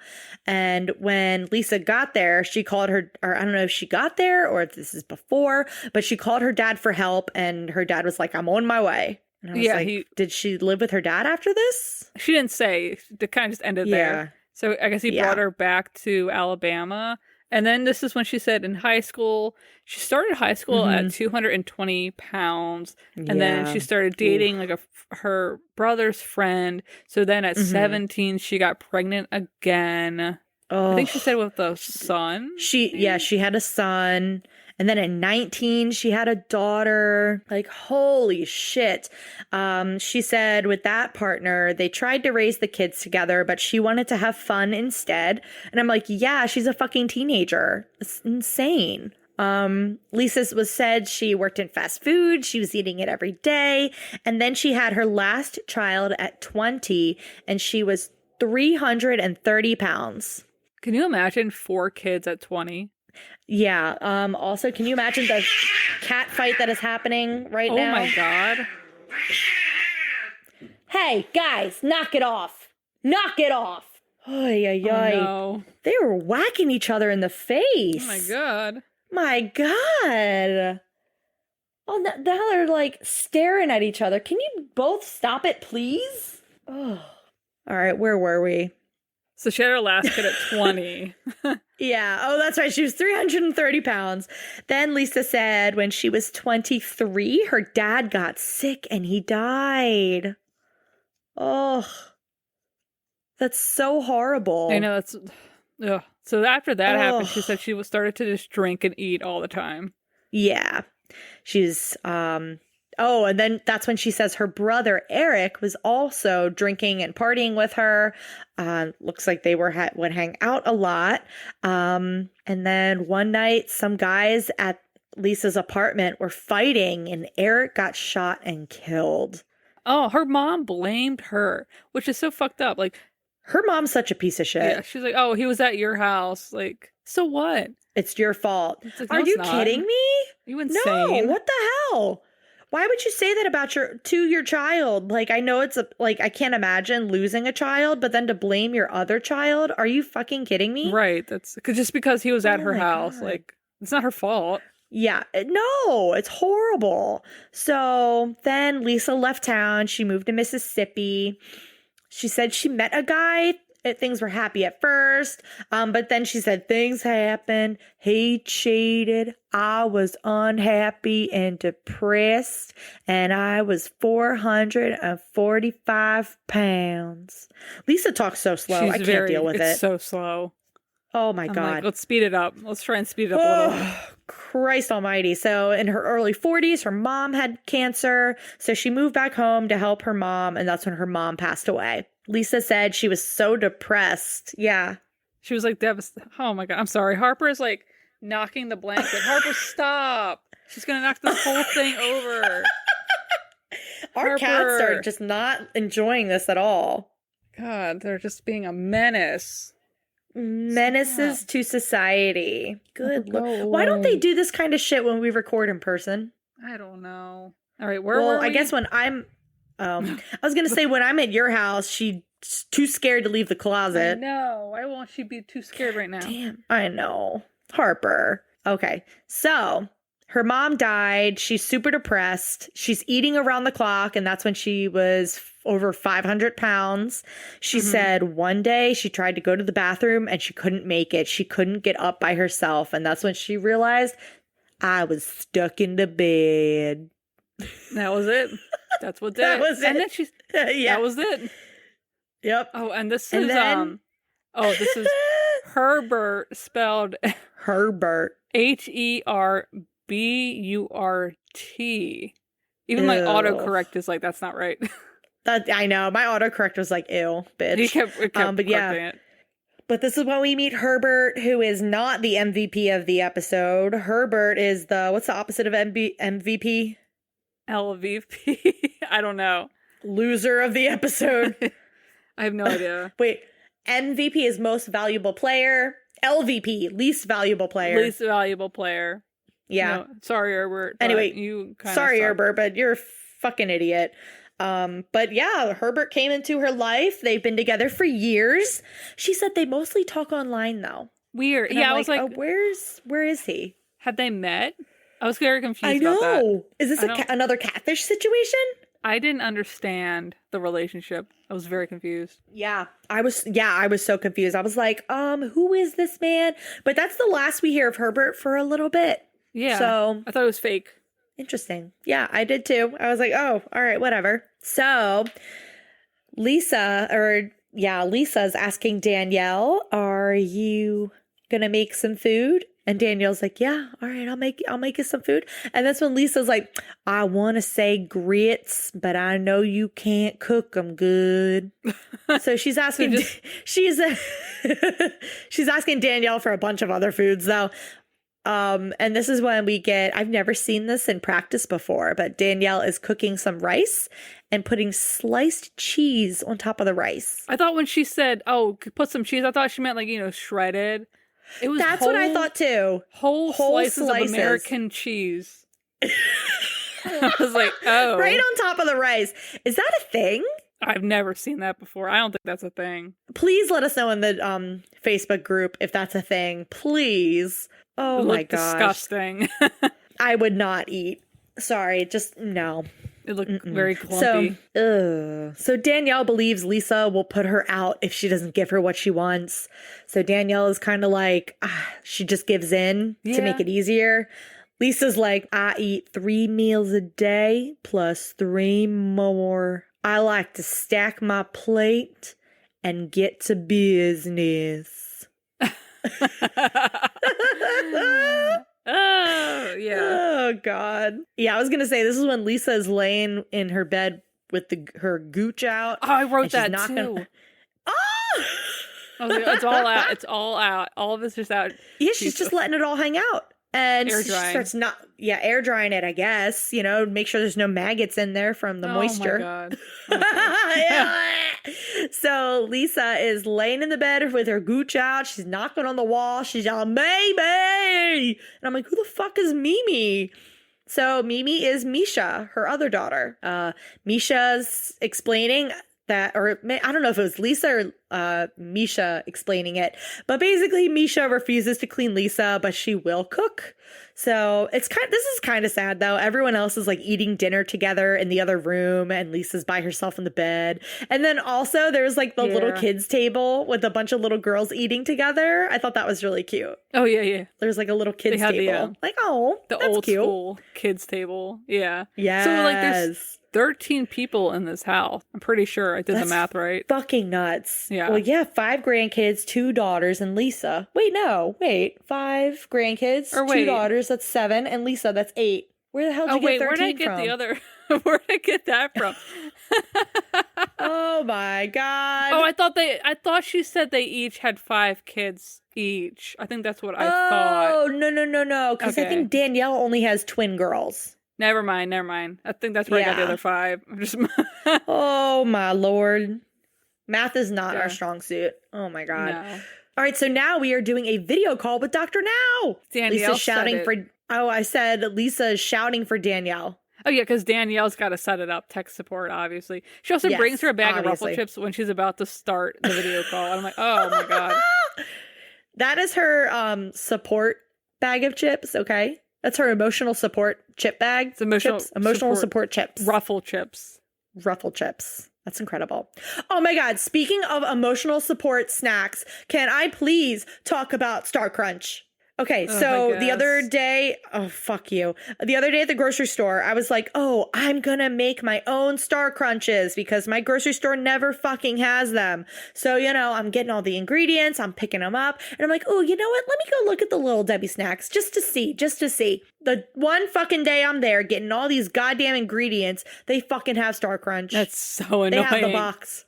Speaker 1: And when Lisa got there, she called her, or I don't know if she got there or if this is before, but she called her dad for help. And her dad was like, I'm on my way. And I was like, did she live with her dad after this?
Speaker 2: She didn't say. It kind of just ended there. So I guess he brought her back to Alabama. And then this is when she said in high school, she started high school at 220 pounds. And then she started dating like her brother's friend. So then at 17, she got pregnant again. I think she said with a son.
Speaker 1: She had a son. And then at 19, she had a daughter. Like, holy shit. She said with that partner, they tried to raise the kids together, but she wanted to have fun instead. And I'm like, yeah, she's a fucking teenager. It's insane. Lisa was said she worked in fast food. She was eating it every day. And then she had her last child at 20, and she was 330 pounds.
Speaker 2: Can you imagine 4 kids at 20?
Speaker 1: Yeah. Also, can you imagine the cat fight that is happening right now?
Speaker 2: Oh my God.
Speaker 1: Hey, guys, knock it off. Knock it off. Oy, oy, oy.
Speaker 2: Oh, no.
Speaker 1: They were whacking each other in the face.
Speaker 2: Oh my God.
Speaker 1: My God. Oh, now they're like staring at each other. Can you both stop it, please? Oh. All right, where were we?
Speaker 2: So she had her last kid at 20.
Speaker 1: Yeah. Oh, that's right. She was 330 pounds. Then Lisa said when she was 23, her dad got sick and he died. Oh, that's so horrible.
Speaker 2: I know. That's. Ugh. So after that happened, she said she started to just drink and eat all the time.
Speaker 1: Yeah. She's, and then that's when she says her brother Eric was also drinking and partying with her. Looks like they would hang out a lot. And then one night, some guys at Lisa's apartment were fighting, and Eric got shot and killed.
Speaker 2: Oh, her mom blamed her, which is so fucked up. Like,
Speaker 1: her mom's such a piece of shit.
Speaker 2: Yeah, she's like, oh, he was at your house. Like, so what?
Speaker 1: It's your fault.
Speaker 2: Like,
Speaker 1: Are you kidding me?
Speaker 2: Are you insane?
Speaker 1: No, what the hell? Why would you say that about your child? Like, I know it's I can't imagine losing a child, but then to blame your other child? Are you fucking kidding me?
Speaker 2: Right. That's just because he was at her house. God. Like, it's not her fault.
Speaker 1: Yeah. No, it's horrible. So then Lisa left town. She moved to Mississippi. She said she met a guy. Things were happy at first, but then she said things happened. He cheated. I was unhappy and depressed, and I was 445 pounds. Lisa talks so slow. I can't deal with it.
Speaker 2: It's so slow.
Speaker 1: Oh my God.
Speaker 2: Like, let's speed it up. Let's try and speed it up a little.
Speaker 1: Christ almighty. So in her early 40s, her mom had cancer. So she moved back home to help her mom, and that's when her mom passed away. Lisa said she was so depressed. Yeah.
Speaker 2: She was like devastated. Oh my God. I'm sorry. Harper is like knocking the blanket. Harper, stop. She's going to knock this whole thing over.
Speaker 1: Our cats are just not enjoying this at all.
Speaker 2: God, they're just being a menace.
Speaker 1: Menaces to society. Good Lord. Why don't they do this kind of shit when we record in person?
Speaker 2: I don't know. All right, where were we?
Speaker 1: I guess when I'm... I was going to say when I'm at your house, she's too scared to leave the closet.
Speaker 2: No, why won't she be too scared right now?
Speaker 1: Damn, I know. Harper. Okay, so her mom died. She's super depressed. She's eating around the clock, and that's when she was over 500 pounds. She said one day she tried to go to the bathroom, and she couldn't make it. She couldn't get up by herself, and that's when she realized I was stuck in the bed.
Speaker 2: That was it. That's what did it.
Speaker 1: That was it.
Speaker 2: And then she's that was it.
Speaker 1: Yep.
Speaker 2: Oh, and this is this is Herbert spelled
Speaker 1: Herbert.
Speaker 2: Herburt. Even my autocorrect is like, that's not right.
Speaker 1: That I know. My autocorrect was like, ew, bitch.
Speaker 2: He kept
Speaker 1: but yeah.
Speaker 2: it.
Speaker 1: But this is when we meet Herbert, who is not the MVP of the episode. Herbert is what's the opposite of MVP?
Speaker 2: LVP. I don't know.
Speaker 1: Loser of the episode.
Speaker 2: I have no idea.
Speaker 1: Wait, MVP is most valuable player. LVP, least valuable player.
Speaker 2: Least valuable player.
Speaker 1: Yeah.
Speaker 2: No, sorry, Herbert.
Speaker 1: Anyway,
Speaker 2: you kind of
Speaker 1: sorry, Herbert, but you're a fucking idiot. But yeah, Herbert came into her life. They've been together for years. She said they mostly talk online though.
Speaker 2: Weird.
Speaker 1: And
Speaker 2: yeah,
Speaker 1: I'm
Speaker 2: I was like,
Speaker 1: oh, where is he?
Speaker 2: had they met? I was very confused
Speaker 1: I
Speaker 2: about that.
Speaker 1: know. Is this another catfish situation?
Speaker 2: I didn't understand the relationship. I was very confused.
Speaker 1: Yeah, I was so confused. I was like, who is this man? But that's the last we hear of Herbert for a little bit.
Speaker 2: Yeah.
Speaker 1: So
Speaker 2: I thought it was fake.
Speaker 1: Interesting. Yeah, I did too. I was like, oh, all right, whatever. So Lisa's asking Danielle, are you gonna make some food? And Danielle's like, yeah, all right, I'll make you some food. And that's when Lisa's like, I want to say grits, but I know you can't cook them good. So she's asking, she's asking Danielle for a bunch of other foods though. And this is when we get, I've never seen this in practice before, but Danielle is cooking some rice and putting sliced cheese on top of the rice.
Speaker 2: I thought when she said, oh, put some cheese, I thought she meant like, shredded. It was
Speaker 1: That's what I thought too.
Speaker 2: Whole slices of American cheese. I was like, oh.
Speaker 1: Right on top of the rice. Is that a thing?
Speaker 2: I've never seen that before. I don't think that's a thing.
Speaker 1: Please let us know in the Facebook group if that's a thing. Please. Oh my gosh.
Speaker 2: Disgusting.
Speaker 1: I would not eat. Sorry, just no.
Speaker 2: It looked very clumpy.
Speaker 1: So Danielle believes Lisa will put her out if she doesn't give her what she wants. So Danielle is kind of like, she just gives in to make it easier. Lisa's like, I eat 3 meals a day plus 3 more. I like to stack my plate and get to business.
Speaker 2: Oh, yeah.
Speaker 1: Oh, God. Yeah, I was going to say, this is when Lisa is laying in her bed with her gooch out.
Speaker 2: Oh, I wrote that too.
Speaker 1: Oh!
Speaker 2: I was like, it's all out. It's all out. All of it's just out.
Speaker 1: Yeah, she's just letting it all hang out. And
Speaker 2: air
Speaker 1: she
Speaker 2: drying.
Speaker 1: starts air drying it, I guess. Make sure there's no maggots in there from the moisture.
Speaker 2: Oh, my God.
Speaker 1: So Lisa is laying in the bed with her gooch out. She's knocking on the wall. She's yelling, Mimi! And I'm like, who the fuck is Mimi? So Mimi is Misha, her other daughter. Misha's explaining that, or I don't know if it was Lisa or Misha explaining it, but basically Misha refuses to clean Lisa, but she will cook. So this is kind of sad though. Everyone else is like eating dinner together in the other room and Lisa's by herself in the bed. And then also there's like the little kids table with a bunch of little girls eating together. I thought that was really cute.
Speaker 2: Oh yeah.
Speaker 1: There's like a little kids table.
Speaker 2: The
Speaker 1: that's
Speaker 2: old
Speaker 1: cute.
Speaker 2: School kids table. Yeah.
Speaker 1: Yes.
Speaker 2: So like there's 13 people in this house. I'm pretty sure I did the math right.
Speaker 1: Fucking nuts.
Speaker 2: Yeah.
Speaker 1: Well, yeah, 5 grandkids, 2 daughters, and Lisa. 5 grandkids, 2 daughters, that's 7, and Lisa, that's 8. Where the hell did you get 13
Speaker 2: where did I get
Speaker 1: from?
Speaker 2: the other? Where did I get that from?
Speaker 1: Oh my God.
Speaker 2: Oh, I thought she said they each had 5 kids each. I think that's what I thought.
Speaker 1: Oh, no. Because I think Danielle only has twin girls.
Speaker 2: Never mind. I think that's where I got the other 5. I'm just
Speaker 1: Oh my Lord. Math is not our strong suit. Oh my God.
Speaker 2: No.
Speaker 1: All right, so now we are doing a video call with Dr. Now.
Speaker 2: Lisa's shouting
Speaker 1: I said Lisa is shouting for Danielle.
Speaker 2: Oh, yeah, because Danielle's got to set it up, tech support, obviously. She also brings her a bag of Ruffle Chips when she's about to start the video call. And I'm like, oh my God.
Speaker 1: That is her support bag of chips, okay? That's her emotional support chip bag.
Speaker 2: It's emotional
Speaker 1: support chips.
Speaker 2: Ruffle Chips.
Speaker 1: That's incredible. Oh my God. Speaking of emotional support snacks, can I please talk about Star Crunch? Okay, so the other day, fuck you. The other day at the grocery store, I was like, oh, I'm gonna make my own Star Crunches because my grocery store never fucking has them. So, I'm getting all the ingredients, I'm picking them up, and I'm like, oh, you know what? Let me go look at the Little Debbie snacks just to see. The one fucking day I'm there getting all these goddamn ingredients, they fucking have Star Crunch.
Speaker 2: That's so annoying.
Speaker 1: They have the box.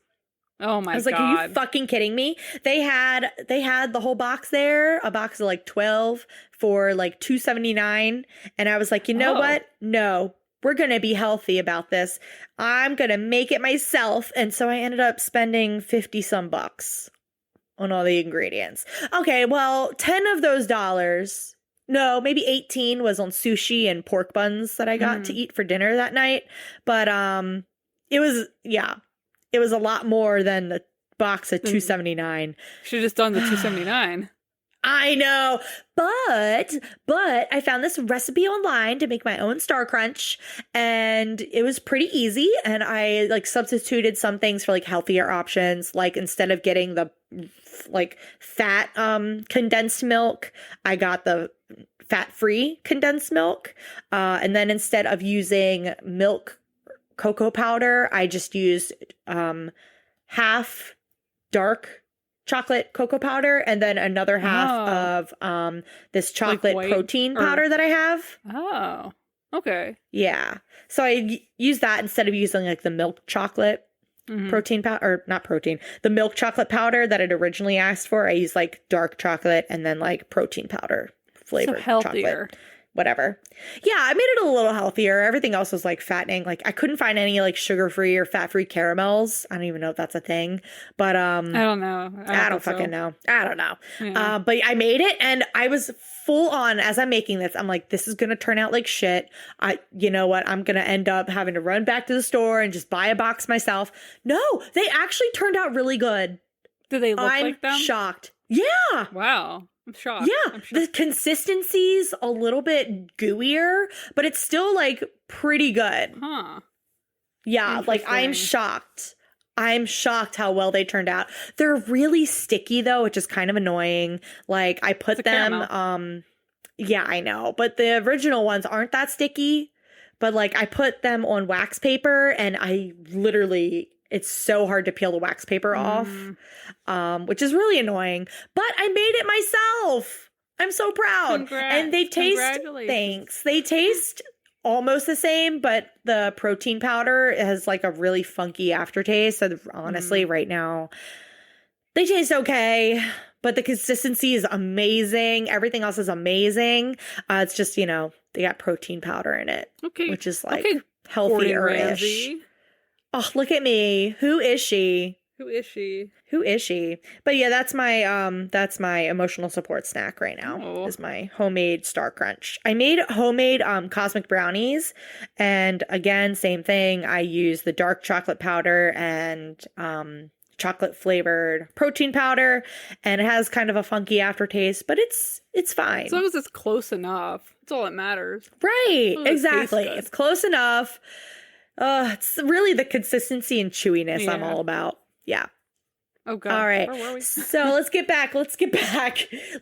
Speaker 2: Oh my God.
Speaker 1: I was like, are you fucking kidding me? They had the whole box there, a box of like 12 for like $2.79. And I was like, you know what? No, we're going to be healthy about this. I'm going to make it myself. And so I ended up spending 50 some bucks on all the ingredients. Okay, well, 10 of those dollars, no, maybe 18 was on sushi and pork buns that I got to eat for dinner that night. But it was a lot more than the box at $2.79.
Speaker 2: Should have just done the $2.79.
Speaker 1: I know, but I found this recipe online to make my own Star Crunch, and it was pretty easy. And I like substituted some things for like healthier options. Like instead of getting the like fat condensed milk, I got the fat-free condensed milk. And then instead of using milk cocoa powder, I just used half dark chocolate cocoa powder and then another half of this chocolate
Speaker 2: like
Speaker 1: protein powder that I have.
Speaker 2: Oh, okay.
Speaker 1: Yeah. So I use that instead of using like the milk chocolate protein powder, or not protein, the milk chocolate powder that I'd originally asked for. I use like dark chocolate and then like protein powder flavored chocolate. Whatever. Yeah, I made it a little healthier. Everything else was like fattening. Like I couldn't find any like sugar-free or fat-free caramels. I don't even know if that's a thing. But
Speaker 2: I don't know.
Speaker 1: I don't fucking know. I don't know.
Speaker 2: Yeah.
Speaker 1: But I made it and I was full on as I'm making this. I'm like, this is going to turn out like shit. You know what? I'm going to end up having to run back to the store and just buy a box myself. No, they actually turned out really good.
Speaker 2: Do they look like them?
Speaker 1: I'm shocked. Yeah.
Speaker 2: Wow. I'm shocked.
Speaker 1: Yeah, the consistency's a little bit gooier, but it's still like pretty good.
Speaker 2: Huh.
Speaker 1: Yeah, like I'm shocked. I'm shocked how well they turned out. They're really sticky though, which is kind of annoying. Like I put them yeah, I know, but the original ones aren't that sticky. But like I put them on wax paper and I literally it's so hard to peel the wax paper off, which is really annoying. But I made it myself. I'm so proud. And they taste, thanks. They taste almost the same, but the protein powder has like a really funky aftertaste. So honestly, right now, they taste okay. But the consistency is amazing. Everything else is amazing. It's just, you know, they got protein powder in it. Okay. Which is like healthier-ish. Oh, look at me. Who is she?
Speaker 2: Who is she?
Speaker 1: Who is she? But yeah, that's my emotional support snack right now. Is my homemade Star Crunch. I made homemade cosmic brownies, and again, same thing. I use the dark chocolate powder and chocolate flavored protein powder, and it has kind of a funky aftertaste, but it's fine.
Speaker 2: As long as it's close enough. That's all that matters.
Speaker 1: Right. Exactly. It's close enough. It's really the consistency and chewiness I'm all about. Yeah.
Speaker 2: Oh, God.
Speaker 1: All right.
Speaker 2: Where were we?
Speaker 1: So let's get back.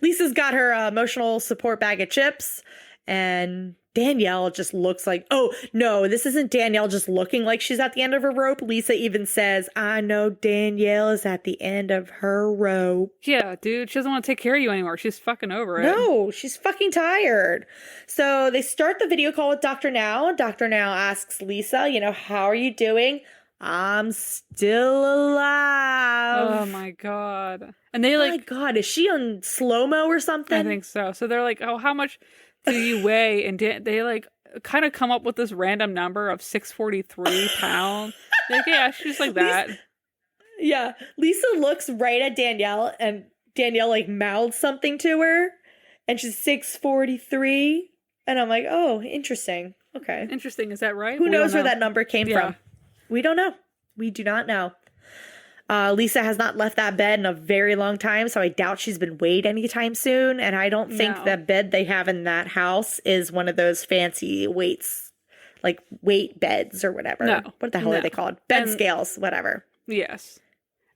Speaker 1: Lisa's got her emotional support bag of chips. And Danielle just looks like, oh, no, this isn't Danielle just looking like she's at the end of her rope. Lisa even says, I know Danielle is at the end of her rope.
Speaker 2: Yeah, dude. She doesn't want to take care of you anymore. She's fucking over it.
Speaker 1: No, she's fucking tired. So they start the video call with Dr. Now. Dr. Now asks Lisa, you know, how are you doing? I'm still alive.
Speaker 2: Oh, my God. And they like...
Speaker 1: Oh, my God. Is she on slow-mo or something?
Speaker 2: I think so. So they're like, oh, how much do you weigh? And they like kind of come up with this random number of 643 pounds. Like, yeah, she's like that.
Speaker 1: Lisa looks right at Danielle and Danielle like mouths something to her and she's 643. And I'm like, oh, interesting. Okay.
Speaker 2: Interesting. Is that right?
Speaker 1: Who knows where that number came from? We don't know. We do not know. Lisa has not left that bed in a very long time, so I doubt she's been weighed anytime soon. And I don't think that bed they have in that house is one of those fancy weights, like weight beds or whatever. No. What the hell are they called? Bed scales, whatever.
Speaker 2: Yes.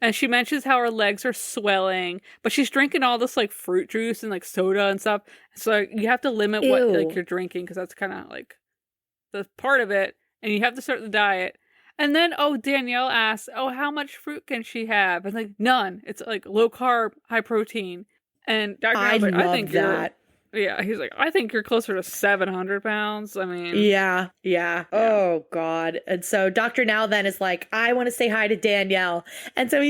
Speaker 2: And she mentions how her legs are swelling, but she's drinking all this like fruit juice and like soda and stuff. So you have to limit what like you're drinking because that's kind of like the part of it. And you have to start the diet. And then, Danielle asks, how much fruit can she have? And like, none. It's like low carb, high protein. And Dr. Now's like, I think that. He's like, I think you're closer to 700 pounds. I mean.
Speaker 1: Yeah. Oh, God. And so Dr. Now then is like, I want to say hi to Danielle. And so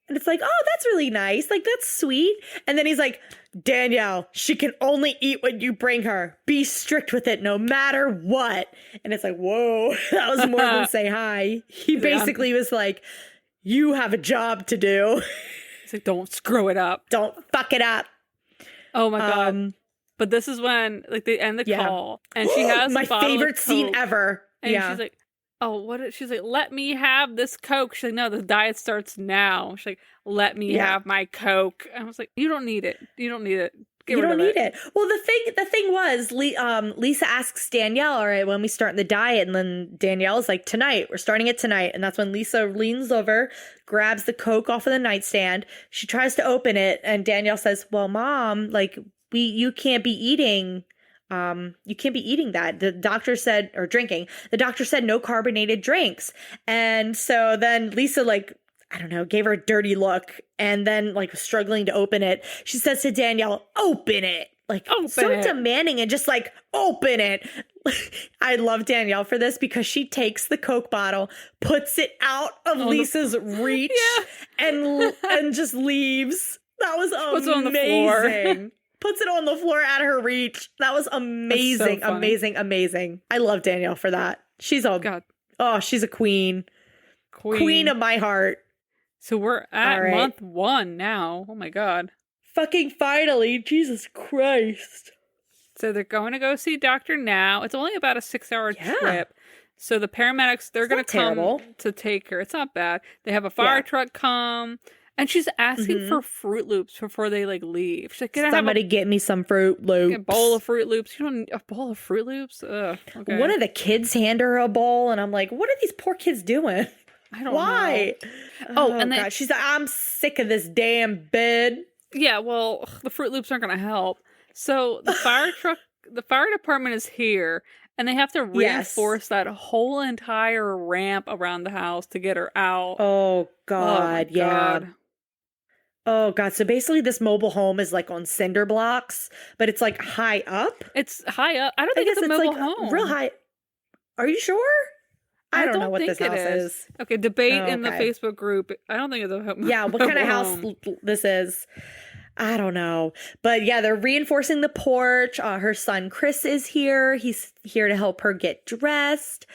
Speaker 1: and it's like, oh, that's really nice. Like, that's sweet. And then he's like, Danielle, she can only eat what you bring her. Be strict with it no matter what. And it's like, whoa, that was more than say hi. He basically was like, you have a job to do.
Speaker 2: He's like, don't screw it up.
Speaker 1: Don't fuck it up.
Speaker 2: Oh my God. But this is when, like, they end the call, and she has
Speaker 1: my
Speaker 2: a bottle
Speaker 1: favorite
Speaker 2: of
Speaker 1: scene
Speaker 2: Coke,
Speaker 1: ever.
Speaker 2: and she's like, oh, she's like, let me have this Coke. She's like, no, the diet starts now. She's like, let me have my Coke. I was like, you don't need it. You don't need it.
Speaker 1: You don't need it. Well, the thing was, Lisa asks Danielle, all right, when we start the diet, and then Danielle's like, tonight, we're starting it tonight. And that's when Lisa leans over, grabs the Coke off of the nightstand. She tries to open it, and Danielle says, well, Mom, like, you can't be eating that. The doctor said, or drinking, the doctor said no carbonated drinks. And so then Lisa, like, I don't know, gave her a dirty look, and then, like, struggling to open it. She says to Danielle, open it. Like, demanding, and just like, open it. I love Danielle for this, because she takes the Coke bottle, puts it out of Lisa's reach, and just leaves. That was amazing. Puts it on the floor at her reach. That was amazing, amazing. I love Danielle for that. She's she's a queen. Queen of my heart.
Speaker 2: So we're at month 1 now. Oh my God.
Speaker 1: Fucking finally. Jesus Christ.
Speaker 2: So they're going to go see Dr. Now. It's only about a 6-hour trip. So the paramedics, they're going to come to take her. It's not bad. They have a fire truck come. And she's asking for Fruit Loops before they, like, leave. She's like,
Speaker 1: somebody get me some Fruit Loops.
Speaker 2: A bowl of Fruit Loops. You don't need a bowl of Fruit Loops? Ugh. Okay.
Speaker 1: One of the kids hand her a bowl, and I'm like, what are these poor kids doing?
Speaker 2: I don't know.
Speaker 1: Oh, and God. She's like, I'm sick of this damn bed.
Speaker 2: Yeah, well, the Fruit Loops aren't going to help. So the fire department is here, and they have to reinforce that whole entire ramp around the house to get her out.
Speaker 1: Oh, God, God. Oh, God. So basically this mobile home is like on cinder blocks, but it's like high up?
Speaker 2: It's high up. I don't think it's a mobile home.
Speaker 1: Real high. Are you sure? I don't know what this house is.
Speaker 2: Okay, debate in the Facebook group. I don't think it's a home.
Speaker 1: Yeah, what kind of house this is? I don't know. But yeah, they're reinforcing the porch. Her son Chris is here. He's here to help her get dressed.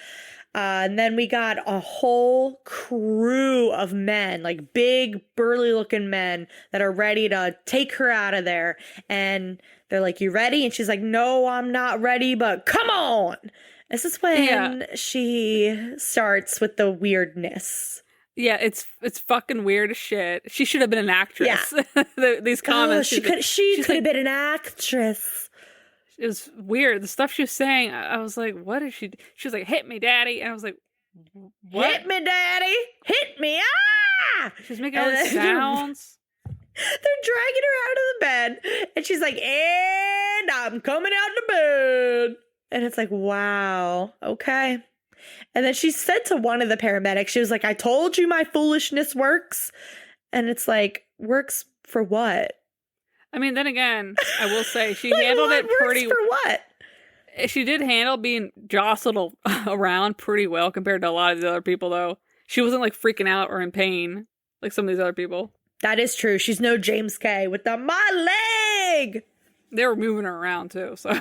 Speaker 1: And then we got a whole crew of men, like big, burly looking men that are ready to take her out of there. And they're like, you ready? And she's like, no, I'm not ready, but come on. This is when she starts with the weirdness.
Speaker 2: Yeah, it's fucking weird as shit. She should have been an actress. Yeah. These comments.
Speaker 1: She could have been an actress.
Speaker 2: It was weird. The stuff she was saying, I was like, what is she? She was like, hit me, daddy. And I was like, what?
Speaker 1: Hit me, daddy. Hit me. Ah!
Speaker 2: She's making all these sounds.
Speaker 1: They're dragging her out of the bed. And she's like, and I'm coming out of the bed. And it's like, wow. Okay. And then she said to one of the paramedics, she was like, I told you my foolishness works. And it's like, works for what?
Speaker 2: I mean, then again, I will say she handled it pretty.
Speaker 1: For what?
Speaker 2: She did handle being jostled around pretty well compared to a lot of the other people, though. She wasn't like freaking out or in pain like some of these other people.
Speaker 1: That is true. She's no James K. with the my leg.
Speaker 2: They were moving her around too, so.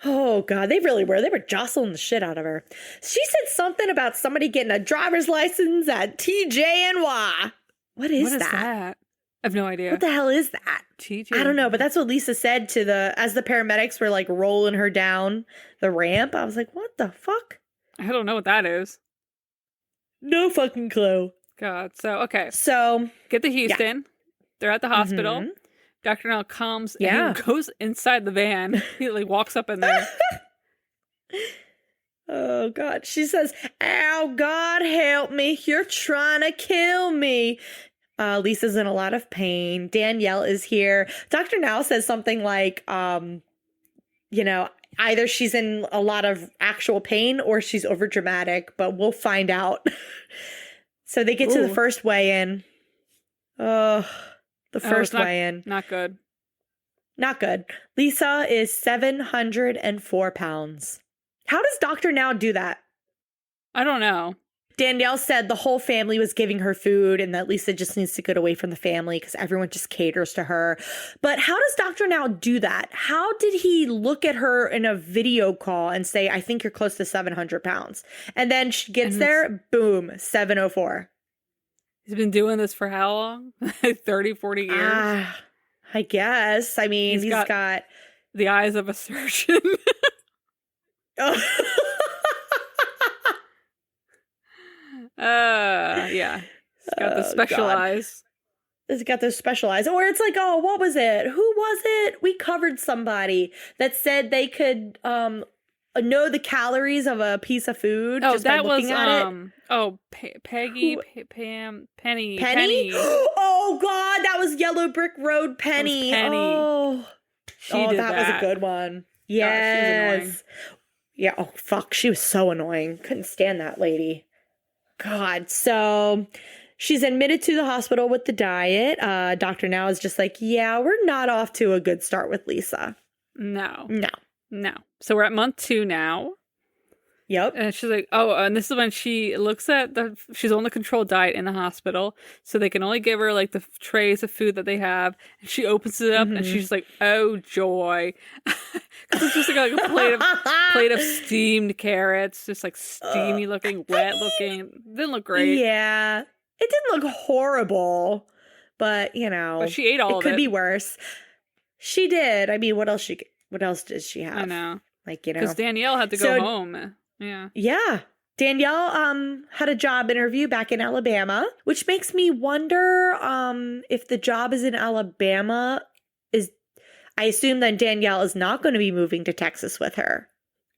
Speaker 1: Oh, God, they really were. They were jostling the shit out of her. She said something about somebody getting a driver's license at TJNY. What is that?
Speaker 2: I have no idea.
Speaker 1: What the hell is that?
Speaker 2: TJ?
Speaker 1: I don't know, but that's what Lisa said as the paramedics were like rolling her down the ramp. I was like, what the fuck?
Speaker 2: I don't know what that is.
Speaker 1: No fucking clue.
Speaker 2: God. So, okay.
Speaker 1: So.
Speaker 2: Get to Houston. Yeah. They're at the hospital. Mm-hmm. Dr. Now comes and he goes inside the van. He like walks up in there.
Speaker 1: Oh, God. She says, ow, God, help me. You're trying to kill me. Lisa's in a lot of pain. Danielle is here. Dr. Now says something like, either she's in a lot of actual pain or she's overdramatic, but we'll find out. So they get to the first weigh-in. The first weigh-in.
Speaker 2: Not good.
Speaker 1: Not good. Lisa is 704 pounds. How does Dr. Now do that?
Speaker 2: I don't know.
Speaker 1: Danielle said the whole family was giving her food and that Lisa just needs to get away from the family because everyone just caters to her. But how does Dr. Now do that? How did he look at her in a video call and say, I think you're close to 700 pounds? And then she gets there, boom, 704.
Speaker 2: He's been doing this for how long? 30, 40 years?
Speaker 1: I guess. I mean, he's got
Speaker 2: the eyes of a surgeon. Yeah. He's got the special eyes.
Speaker 1: It's got those special eyes. Or it's like, oh, what was it? Who was it? We covered somebody that said they could know the calories of a piece of food just by looking at it.
Speaker 2: Peggy, Pam, Penny.
Speaker 1: Penny? Oh, God, that was Yellow Brick Road Penny.
Speaker 2: Penny.
Speaker 1: Oh, that was a good one. Yes.
Speaker 2: God,
Speaker 1: yeah, oh, fuck, she was so annoying. Couldn't stand that lady. God, so she's admitted to the hospital with the diet. Dr. Now is just like, yeah, we're not off to a good start with Lisa.
Speaker 2: No. So we're at month 2 now.
Speaker 1: Yep.
Speaker 2: And she's like, oh, and this is when she looks at she's on the controlled diet in the hospital. So they can only give her like the trays of food that they have. And she opens it up and she's like, oh, joy. Because it's just like a plate of steamed carrots, just like steamy looking, wet looking. Didn't look great.
Speaker 1: Yeah. It didn't look horrible, but
Speaker 2: But she ate all of it.
Speaker 1: It could be worse. She did. I mean, what else did she have?
Speaker 2: I know.
Speaker 1: Like,
Speaker 2: because Danielle had to go home. Yeah.
Speaker 1: Yeah. Danielle had a job interview back in Alabama, which makes me wonder if the job is in Alabama. I assume that Danielle is not going to be moving to Texas with her.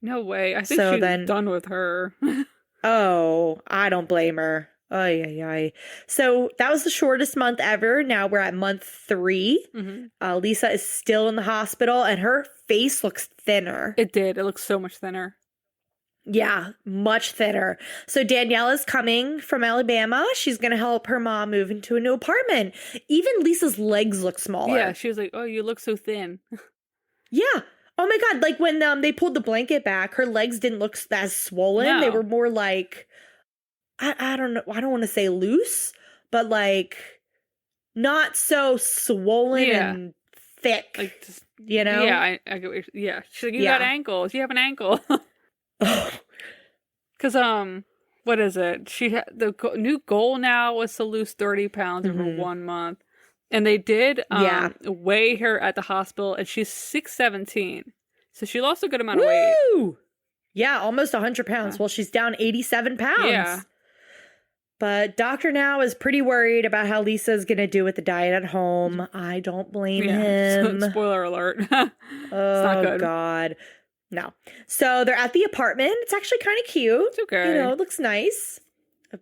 Speaker 2: No way. I think she's done with her.
Speaker 1: Oh, I don't blame her. Ay. So that was the shortest month ever. Now we're at month 3.
Speaker 2: Mm-hmm.
Speaker 1: Lisa is still in the hospital and her face looks thinner.
Speaker 2: It did. It looks so much thinner.
Speaker 1: Yeah, much thinner. So Danielle is coming from Alabama. She's going to help her mom move into a new apartment. Even Lisa's legs look smaller.
Speaker 2: Yeah, she was like, oh, you look so thin.
Speaker 1: Yeah. Oh my God. Like when they pulled the blanket back, her legs didn't look as swollen.
Speaker 2: No.
Speaker 1: They were more like, I don't know. I don't want to say loose, but like not so swollen and thick. Like, just,
Speaker 2: Yeah, I get what yeah. She's like, you got ankles. You have an ankle. Because what is it? She had the new goal now was to lose 30 pounds over 1 month, and they did weigh her at the hospital, and she's 6'17", so she lost a good amount of weight.
Speaker 1: Yeah, almost 100 pounds. Well, she's down 87 pounds. Yeah. But Dr. Now is pretty worried about how Lisa's going to do with the diet at home. I don't blame him.
Speaker 2: Spoiler alert.
Speaker 1: Oh,
Speaker 2: it's not good.
Speaker 1: God. No. So they're at the apartment. It's actually kind of cute.
Speaker 2: It's okay.
Speaker 1: It looks nice.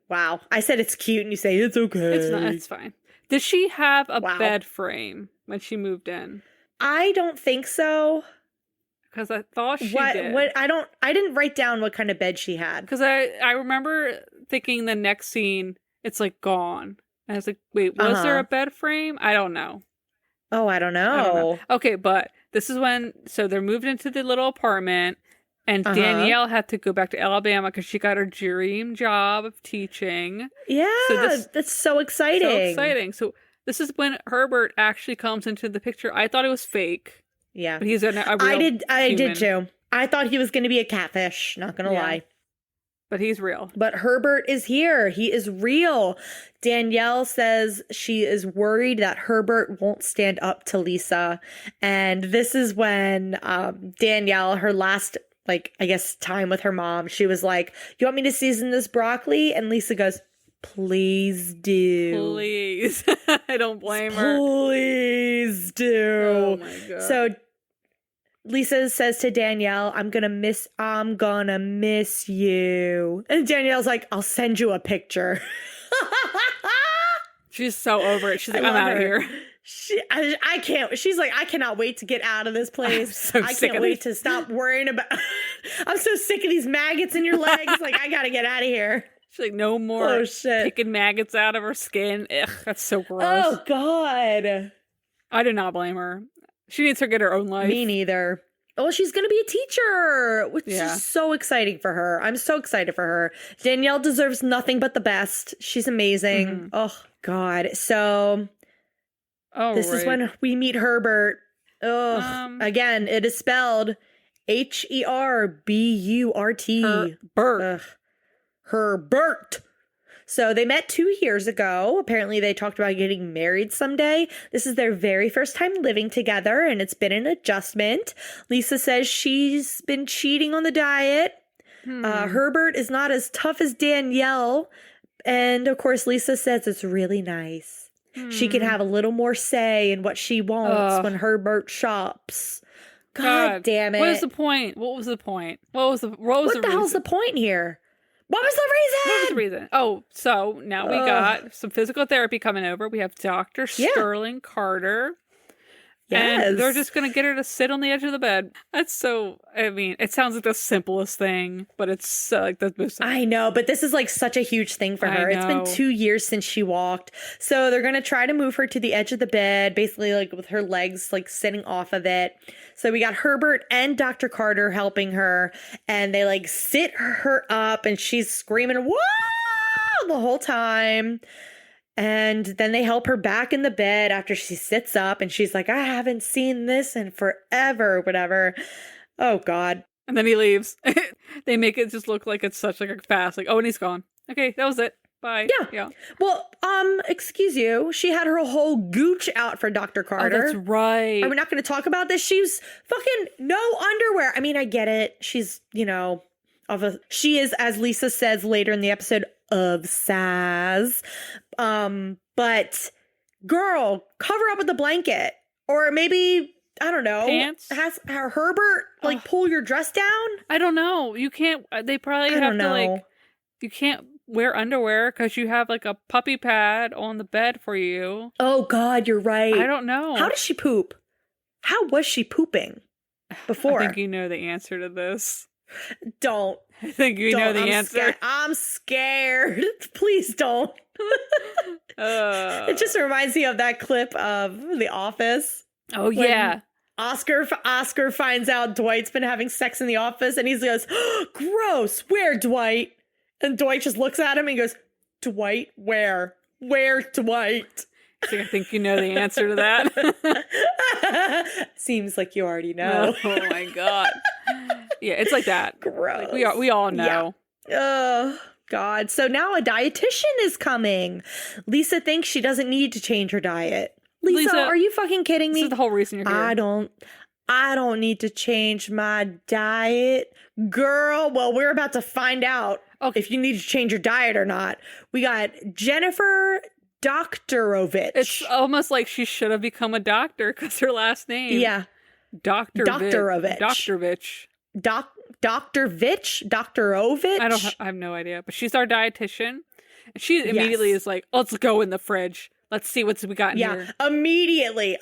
Speaker 1: Wow. I said it's cute and you say it's okay.
Speaker 2: It's not. It's fine. Did she have a bed frame when she moved in?
Speaker 1: I don't think so.
Speaker 2: Because I thought she did.
Speaker 1: I didn't write down what kind of bed she had.
Speaker 2: Because I remember thinking the next scene, it's like gone. And I was like, wait, was there a bed frame? I don't know.
Speaker 1: Oh, I don't know.
Speaker 2: Okay, but this is when, so they're moved into the little apartment, and Danielle had to go back to Alabama because she got her dream job of teaching.
Speaker 1: Yeah, so that's so exciting.
Speaker 2: So this is when Herbert actually comes into the picture. I thought it was fake.
Speaker 1: Yeah.
Speaker 2: But he's a real
Speaker 1: I did too. I thought he was going to be a catfish, not going to lie.
Speaker 2: But he's real.
Speaker 1: But Herbert is here. He is real. Danielle says she is worried that Herbert won't stand up to Lisa. And this is when Danielle, her last, time with her mom, she was like, you want me to season this broccoli? And Lisa goes, please do.
Speaker 2: Please. I don't blame her.
Speaker 1: Please do.
Speaker 2: Oh my God.
Speaker 1: So Lisa says to Danielle, I'm gonna miss you. And Danielle's like, I'll send you a picture.
Speaker 2: She's so over it. She's like, I'm out of here.
Speaker 1: I can't. She's like, I cannot wait to get out of this place. I can't wait to stop worrying about. I'm so sick of these maggots in your legs. Like, I gotta get out of here.
Speaker 2: She's like, no more picking maggots out of her skin. Ugh, that's so gross.
Speaker 1: Oh, God.
Speaker 2: I do not blame her. She needs to get her own life.
Speaker 1: Me neither. Oh, she's going to be a teacher, which is so exciting for her. I'm so excited for her. Danielle deserves nothing but the best. She's amazing. Oh, God. So this is when we meet Herbert. Again, it is spelled Herburt.
Speaker 2: Herbert.
Speaker 1: Herbert. So they met 2 years ago. Apparently, they talked about getting married someday. This is their very first time living together, and it's been an adjustment. Lisa says she's been cheating on the diet. Herbert is not as tough as Danielle. And of course, Lisa says it's really nice. She can have a little more say in what she wants when Herbert shops. God damn it.
Speaker 2: What is the point? What was the point? What the
Speaker 1: hell's the point here? What was the reason?
Speaker 2: What was the reason? Oh, so now we got some physical therapy coming over. We have Dr. Sterling Carter.
Speaker 1: Yes.
Speaker 2: And they're just going to get her to sit on the edge of the bed. That's so, I mean, it sounds like the simplest thing, but it's like the most.
Speaker 1: I know, but this is like such a huge thing for her. It's been 2 years since she walked. So they're going to try to move her to the edge of the bed, basically like with her legs like sitting off of it. So we got Herbert and Dr. Carter helping her, and they like sit her up, and she's screaming, "Whoa!" the whole time. And then they help her back in the bed after she sits up, and she's like, "I haven't seen this in forever," whatever. Oh, God.
Speaker 2: And then he leaves. They make it just look like it's such like a fast, like, oh, and he's gone. Okay, that was it. Bye.
Speaker 1: Yeah. Well, excuse you. She had her whole gooch out for Dr. Carter.
Speaker 2: Oh, that's right.
Speaker 1: Are we not going to talk about this? She's fucking no underwear. I mean, I get it. She's, she is, as Lisa says later in the episode, of size. But girl, cover up with a blanket, or maybe, I don't know,
Speaker 2: pants?
Speaker 1: Has Herbert pull your dress down?
Speaker 2: I don't know. You can't, they probably have to like, you can't wear underwear because you have like a puppy pad on the bed for you.
Speaker 1: Oh God, you're right.
Speaker 2: I don't know.
Speaker 1: How does she poop? How was she pooping before?
Speaker 2: I think you know the answer to this.
Speaker 1: Don't.
Speaker 2: I think you know the answer.
Speaker 1: I'm scared. Please don't. It just reminds me of that clip of The Office.
Speaker 2: Oh, yeah.
Speaker 1: Oscar finds out Dwight's been having sex in the office, and he goes, "Oh, gross, where, Dwight?" And Dwight just looks at him and goes, "Dwight, where? Where, Dwight?"
Speaker 2: I think you know the answer to that.
Speaker 1: Seems like you already know.
Speaker 2: Oh my God. Yeah, it's like that.
Speaker 1: Gross.
Speaker 2: Like we all know.
Speaker 1: Yeah. Oh, God. So now a dietitian is coming. Lisa thinks she doesn't need to change her diet. Lisa, are you fucking kidding me?
Speaker 2: This is the whole reason you're here.
Speaker 1: I don't need to change my diet. Girl, well, we're about to find out if you need to change your diet or not. We got Jennifer Doktorovich.
Speaker 2: It's almost like she should have become a doctor because her last name.
Speaker 1: Yeah.
Speaker 2: Doktorovich.
Speaker 1: Doktorovich?
Speaker 2: I have no idea. But she's our dietitian. And she immediately is like, let's go in the fridge. Let's see what we got in here. Immediately.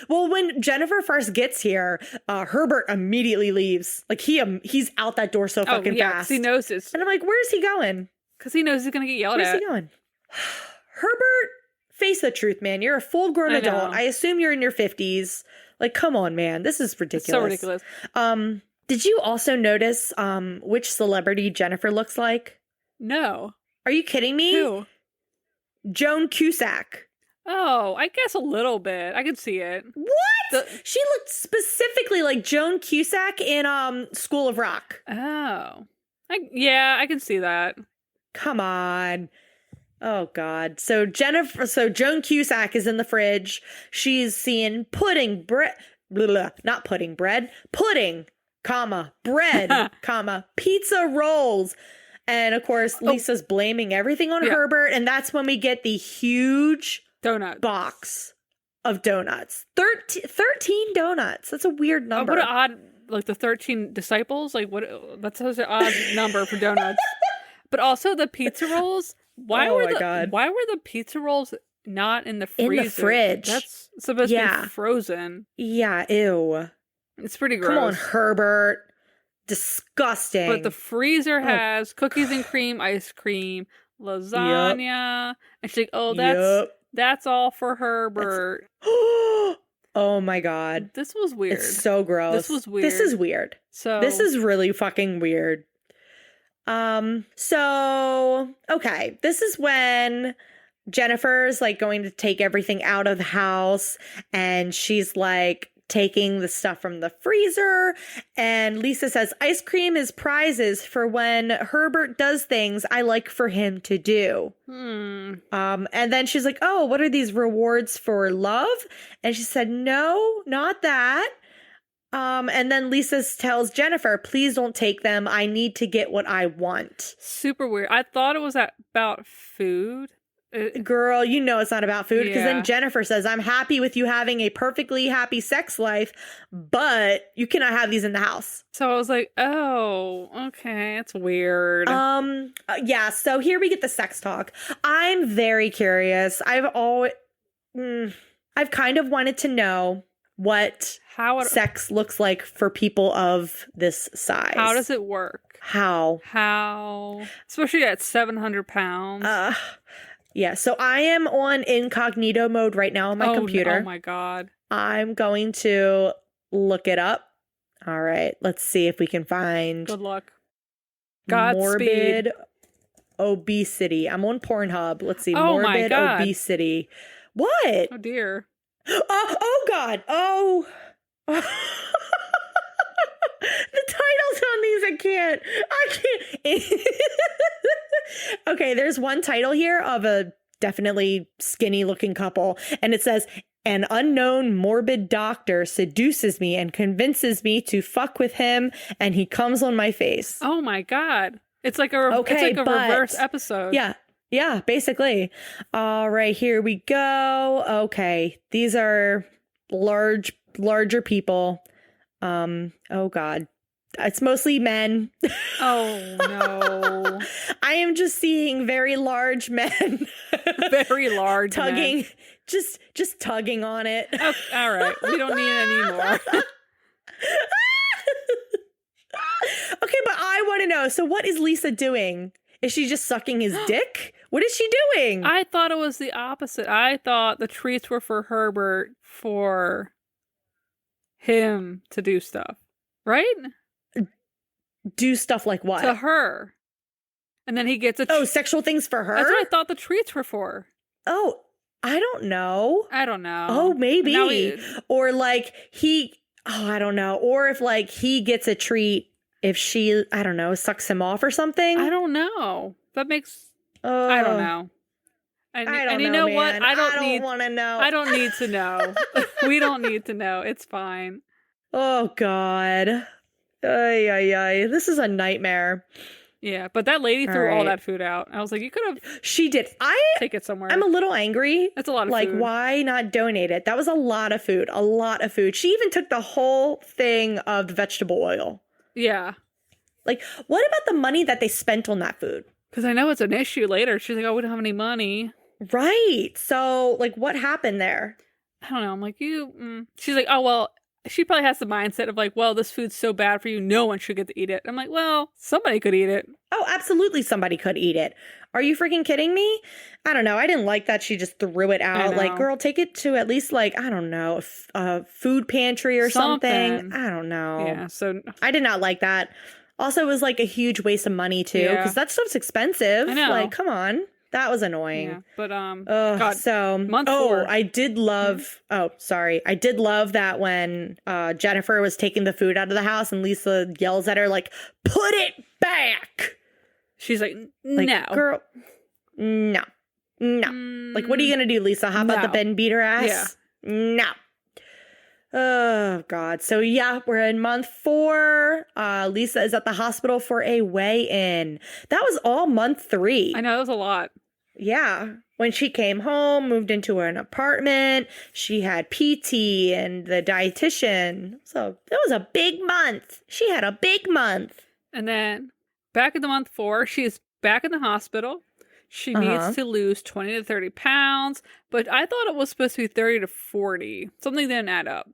Speaker 1: Well, when Jennifer first gets here, Herbert immediately leaves. Like he's out that door so fucking fast.
Speaker 2: He knows this.
Speaker 1: And I'm like, where's he going?
Speaker 2: Because he knows he's going to get yelled at.
Speaker 1: Where's he going? Herbert, face the truth, man. You're a full-grown adult. I assume you're in your 50s. Like, come on, man. This is ridiculous.
Speaker 2: It's so ridiculous.
Speaker 1: Did you also notice which celebrity Jennifer looks like?
Speaker 2: No.
Speaker 1: Are you kidding me?
Speaker 2: Who?
Speaker 1: Joan Cusack.
Speaker 2: Oh, I guess a little bit. I could see it.
Speaker 1: What? She looked specifically like Joan Cusack in School of Rock.
Speaker 2: Oh. I can see that.
Speaker 1: Come on. Oh, God. So Joan Cusack is in the fridge. She's seeing pudding, comma, bread, comma, pizza rolls. And of course, Lisa's blaming everything on Herbert. And that's when we get the huge box of donuts. 13 donuts. That's a weird number.
Speaker 2: What an odd, like the 13 disciples. Like that's such an odd number for donuts. But also the pizza rolls. Why were the pizza rolls not in the freezer?
Speaker 1: In the fridge.
Speaker 2: That's supposed to be frozen.
Speaker 1: Yeah, ew.
Speaker 2: It's pretty gross.
Speaker 1: Come on, Herbert. Disgusting.
Speaker 2: But the freezer has cookies and cream, ice cream, lasagna. And she's like, that's all for Herbert.
Speaker 1: Oh my God.
Speaker 2: This was weird.
Speaker 1: It's so gross.
Speaker 2: This was weird.
Speaker 1: This is weird.
Speaker 2: So
Speaker 1: this is really fucking weird. So, okay. This is when Jennifer's like going to take everything out of the house, and she's like taking the stuff from the freezer. And Lisa says, ice cream is prizes for when Herbert does things I like for him to do. And then she's like, oh, what are these rewards for love? And she said, no, not that. And then Lisa tells Jennifer, please don't take them. I need to get what I want.
Speaker 2: Super weird. I thought it was about food.
Speaker 1: Girl, you know it's not about food, because then Jennifer says, I'm happy with you having a perfectly happy sex life, but you cannot have these in the house.
Speaker 2: So I was like, oh, okay, that's weird.
Speaker 1: Yeah, so here we get the sex talk. I'm very curious. I've kind of wanted to know what sex looks like for people of this size.
Speaker 2: How does it work?
Speaker 1: How?
Speaker 2: Especially at 700 pounds.
Speaker 1: Yeah, so I am on incognito mode right now on my computer.
Speaker 2: Oh my God.
Speaker 1: I'm going to look it up. All right, let's see if we can find...
Speaker 2: Good luck.
Speaker 1: Morbid obesity. I'm on Pornhub. Let's see.
Speaker 2: Oh
Speaker 1: morbid
Speaker 2: my God.
Speaker 1: obesity. What?
Speaker 2: Oh dear.
Speaker 1: Oh God. Oh. The titles on these, I can't. Okay, there's one title here of a definitely skinny looking couple, and it says, an unknown morbid doctor seduces me and convinces me to fuck with him, and he comes on my face.
Speaker 2: Oh my God. It's like a reverse episode.
Speaker 1: Yeah, basically. All right, here we go. Okay, these are larger people. Oh God. It's mostly men.
Speaker 2: Oh no.
Speaker 1: I am just seeing very large men.
Speaker 2: Very large
Speaker 1: tugging,
Speaker 2: men.
Speaker 1: Just tugging on it.
Speaker 2: Oh, all right. We don't need any more.
Speaker 1: Okay, but I want to know. So what is Lisa doing? Is she just sucking his dick? What is she doing?
Speaker 2: I thought it was the opposite. I thought the treats were for Herbert, for him to do stuff. Right?
Speaker 1: Do stuff like what?
Speaker 2: To her. And then he gets
Speaker 1: sexual things for her?
Speaker 2: That's what I thought the treats were for.
Speaker 1: Oh, I don't know. Oh, maybe. Or like I don't know. Or if like he gets a treat if she, I don't know, sucks him off or something.
Speaker 2: I don't know. That makes, I don't know. And you know what? I don't want to know. I don't need to know. We don't need to know. It's fine.
Speaker 1: Oh, God. Ay. This is a nightmare.
Speaker 2: Yeah, but that lady threw all that food out. I was like, you could have...
Speaker 1: She did.
Speaker 2: Take it somewhere.
Speaker 1: I'm a little angry.
Speaker 2: That's a lot of food.
Speaker 1: Like, why not donate it? That was a lot of food. A lot of food. She even took the whole thing of the vegetable oil.
Speaker 2: Yeah.
Speaker 1: Like, what about the money that they spent on that food?
Speaker 2: Because I know it's an issue later. She's like, oh, we don't have any money.
Speaker 1: Right. So, like, what happened there?
Speaker 2: I don't know. I'm like, She's like, oh, well... She probably has the mindset of like, well, this food's so bad for you, no one should get to eat it. I'm like, well, somebody could eat it.
Speaker 1: Oh, absolutely somebody could eat it. Are you freaking kidding me? I don't know. I didn't like that she just threw it out. Like, girl, take it to at least like, I don't know, a food pantry or something. I don't know.
Speaker 2: Yeah, so.
Speaker 1: I did not like that. Also, it was like a huge waste of money too, because that stuff's expensive.
Speaker 2: I know.
Speaker 1: Like, come on. That was annoying.
Speaker 2: Yeah, but
Speaker 1: God. So
Speaker 2: month 4.
Speaker 1: I did love. Oh, sorry. I did love that when Jennifer was taking the food out of the house and Lisa yells at her like, "Put it back."
Speaker 2: She's like, "No,
Speaker 1: girl, no." Like, what are you gonna do, Lisa? Hop out the bed and beat her ass? Yeah. No. Oh God. So yeah, we're in month 4. Lisa is at the hospital for a weigh-in. That was all month 3.
Speaker 2: I know, that was a lot.
Speaker 1: Yeah. When she came home, moved into an apartment, she had PT and the dietitian. So that was a big month. She had a big month.
Speaker 2: And then back in the month 4, she's back in the hospital. She needs to lose 20 to 30 pounds, but I thought it was supposed to be 30 to 40. Something didn't add up.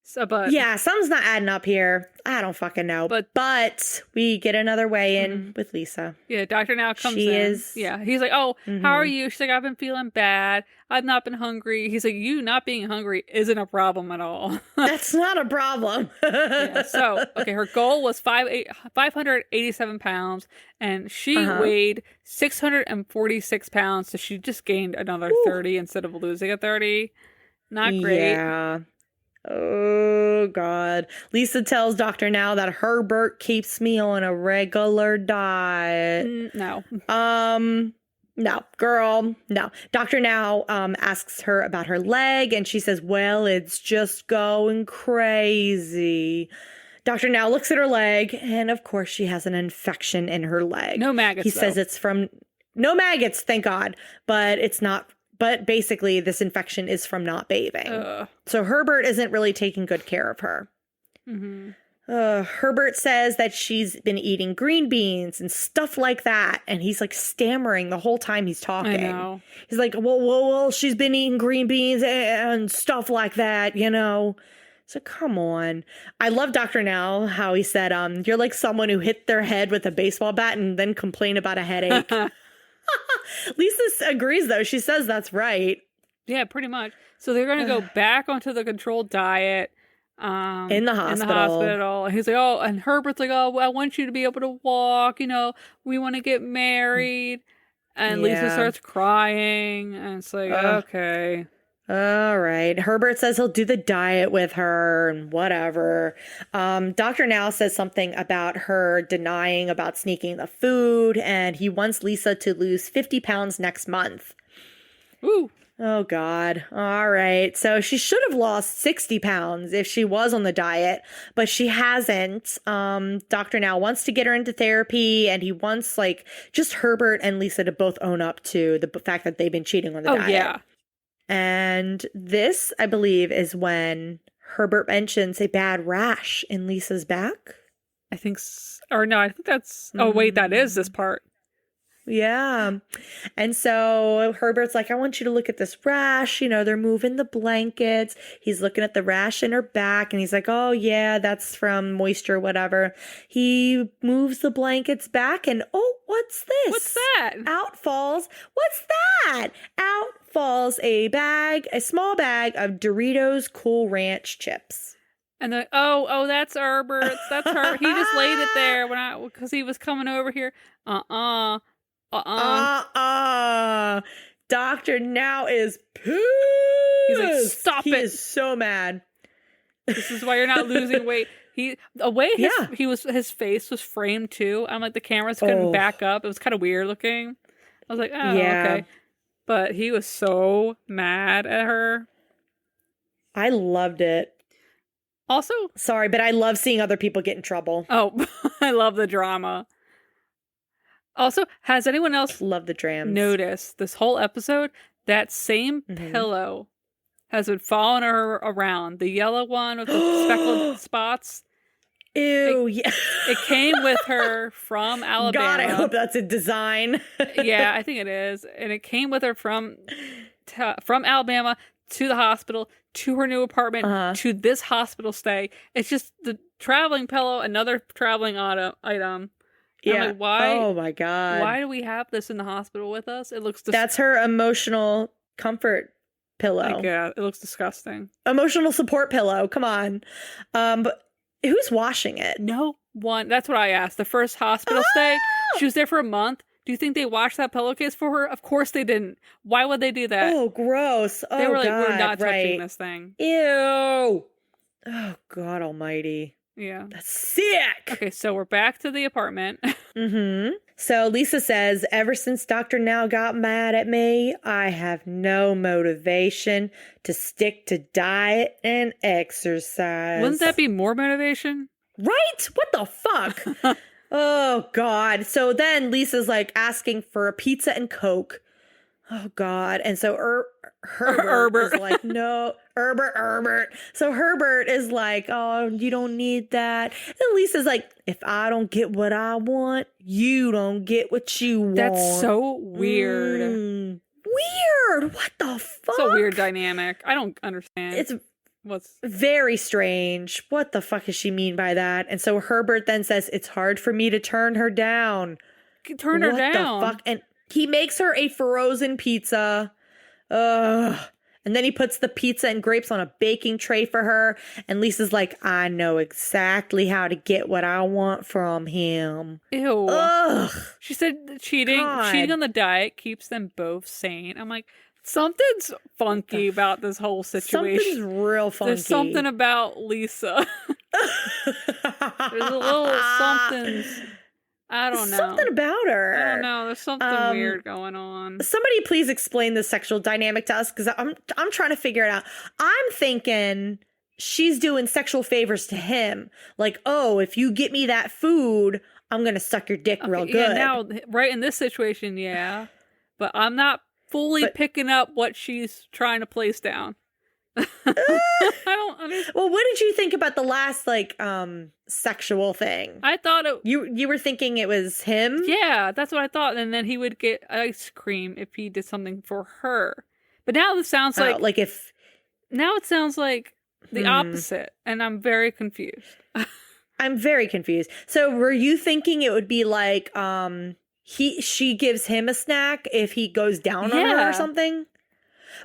Speaker 2: So, but
Speaker 1: yeah, something's not adding up here. I don't fucking know. But we get another weigh-in with Lisa.
Speaker 2: Yeah, doctor now comes in. Yeah, he's like, oh, how are you? She's like, I've been feeling bad. I've not been hungry. He's like, you not being hungry isn't a problem at all.
Speaker 1: That's not a problem.
Speaker 2: Yeah, so, okay, her goal was 587 pounds, and she weighed 646 pounds, so she just gained another 30 instead of losing a 30. Not great.
Speaker 1: Yeah. Oh, God. Lisa tells Dr. Now that Herbert keeps me on a regular diet.
Speaker 2: No.
Speaker 1: No, girl, no. Dr. Now asks her about her leg, and she says, well, it's just going crazy. Dr. Now looks at her leg, and of course she has an infection in her leg.
Speaker 2: No maggots,
Speaker 1: He says it's from... No maggots, thank God. But it's not... But basically, this infection is from not bathing. So Herbert isn't really taking good care of her.
Speaker 2: Mm-hmm.
Speaker 1: Herbert says that she's been eating green beans and stuff like that. And he's like stammering the whole time he's talking.
Speaker 2: I know.
Speaker 1: He's like, well, she's been eating green beans and stuff like that, you know. So come on. I love Dr. Now, how he said, you're like someone who hit their head with a baseball bat and then complain about a headache. Lisa agrees, though. She says that's right.
Speaker 2: Yeah, pretty much. So they're going to go back onto the controlled diet.
Speaker 1: In the hospital.
Speaker 2: And he's like, oh, and Herbert's like, oh, I want you to be able to walk. You know, we want to get married. And Lisa starts crying. And it's like, okay.
Speaker 1: All right. Herbert says he'll do the diet with her and whatever. Dr. Now says something about her denying about sneaking the food, and he wants Lisa to lose 50 pounds next month.
Speaker 2: Ooh.
Speaker 1: Oh, God. All right. So she should have lost 60 pounds if she was on the diet, but she hasn't. Dr. Now wants to get her into therapy, and he wants, like, just Herbert and Lisa to both own up to the fact that they've been cheating on the diet.
Speaker 2: Yeah.
Speaker 1: And this, I believe, is when Herbert mentions a bad rash in Lisa's back.
Speaker 2: I think that's... Oh, wait, that is this part.
Speaker 1: Yeah. And so Herbert's like, I want you to look at this rash. You know, they're moving the blankets. He's looking at the rash in her back, and he's like, oh, yeah, that's from moisture, whatever. He moves the blankets back, and oh, what's this?
Speaker 2: What's that?
Speaker 1: Out falls. What's that? Out falls a small bag of Doritos Cool Ranch chips.
Speaker 2: And then, oh, that's Herbert's. That's her. He just laid it there because he was coming over here.
Speaker 1: Dr. Now is pissed.
Speaker 2: He's like, stop it.
Speaker 1: He is so mad.
Speaker 2: This is why you're not losing weight. His face was framed too. I'm like, the cameras couldn't back up. It was kind of weird looking. I was like, oh, okay. But he was so mad at her.
Speaker 1: I loved it.
Speaker 2: Also,
Speaker 1: sorry, but I love seeing other people get in trouble.
Speaker 2: Oh, I love the drama. Also, has anyone else
Speaker 1: love the drams
Speaker 2: noticed this whole episode that same pillow has been following her around? The yellow one with the speckled spots.
Speaker 1: Ew,
Speaker 2: it came with her from Alabama.
Speaker 1: God, I hope that's a design.
Speaker 2: Yeah, I think it is. And it came with her from Alabama to the hospital, to her new apartment, to this hospital stay. It's just the traveling pillow, another traveling item.
Speaker 1: Yeah.
Speaker 2: Like, why?
Speaker 1: Oh my God.
Speaker 2: Why do we have this in the hospital with us? It looks
Speaker 1: That's her emotional comfort pillow.
Speaker 2: Yeah, it looks disgusting.
Speaker 1: Emotional support pillow. Come on. But who's washing it?
Speaker 2: No one. That's what I asked. The first hospital stay, she was there for a month. Do you think they washed that pillowcase for her? Of course they didn't. Why would they do that?
Speaker 1: Oh, gross.
Speaker 2: They were like, we're not touching this thing.
Speaker 1: Ew. Oh, God almighty.
Speaker 2: Yeah.
Speaker 1: That's sick.
Speaker 2: Okay, so we're back to the apartment.
Speaker 1: So Lisa says, ever since Dr. Now got mad at me, I have no motivation to stick to diet and exercise.
Speaker 2: Wouldn't that be more motivation?
Speaker 1: Right? What the fuck? Oh, God. So then Lisa's like asking for a pizza and Coke. Oh, God. And so Herbert is like, no, Herbert. So Herbert is like, oh, you don't need that. And Lisa's like, if I don't get what I want, you don't get what you want.
Speaker 2: That's so weird.
Speaker 1: Weird. What the fuck?
Speaker 2: It's a weird dynamic. I don't understand. What's
Speaker 1: very strange. What the fuck does she mean by that? And so Herbert then says, it's hard for me to turn her down.
Speaker 2: Turn her down?
Speaker 1: What the fuck? And he makes her a frozen pizza. Ugh. And then he puts the pizza and grapes on a baking tray for her. And Lisa's like, I know exactly how to get what I want from him.
Speaker 2: Ew.
Speaker 1: Ugh.
Speaker 2: She said cheating on the diet keeps them both sane. I'm like, Something's funky about this whole situation.
Speaker 1: Something's real funky.
Speaker 2: There's something about Lisa. There's a little something's. I don't know.
Speaker 1: Something about her.
Speaker 2: I don't know. There's something weird going on.
Speaker 1: Somebody please explain the sexual dynamic to us, because I'm trying to figure it out. I'm thinking she's doing sexual favors to him. Like, oh, if you get me that food, I'm going to suck your dick real good.
Speaker 2: Yeah, now, right in this situation, yeah. But I'm not fully picking up what she's trying to place down. I don't understand.
Speaker 1: Well, what did you think about the last, like, sexual thing?
Speaker 2: I thought it...
Speaker 1: You were thinking it was him?
Speaker 2: Yeah, that's what I thought. And then he would get ice cream if he did something for her. But now it sounds like...
Speaker 1: Like if...
Speaker 2: Now it sounds like the opposite. And I'm very confused.
Speaker 1: I'm very confused. So were you thinking it would be like, she gives him a snack if he goes down on her or something?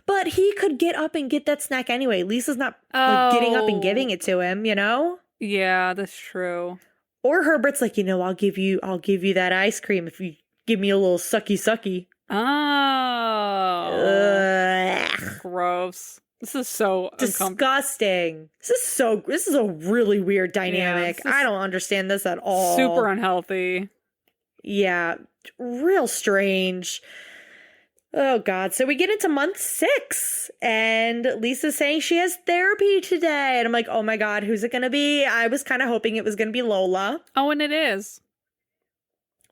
Speaker 1: But he could get up and get that snack anyway. Lisa's not like, getting up and giving it to him, you know?
Speaker 2: Yeah, that's true.
Speaker 1: Or Herbert's like, I'll give you that ice cream if you give me a little sucky.
Speaker 2: Oh.
Speaker 1: Ugh.
Speaker 2: Gross. This is so
Speaker 1: disgusting. This is a really weird dynamic. Yeah, I don't understand this at all.
Speaker 2: Super unhealthy.
Speaker 1: Yeah, real strange. Oh, God. So we get into month 6, and Lisa's saying she has therapy today. And I'm like, oh, my God, who's it going to be? I was kind of hoping it was going to be Lola.
Speaker 2: Oh, and it is.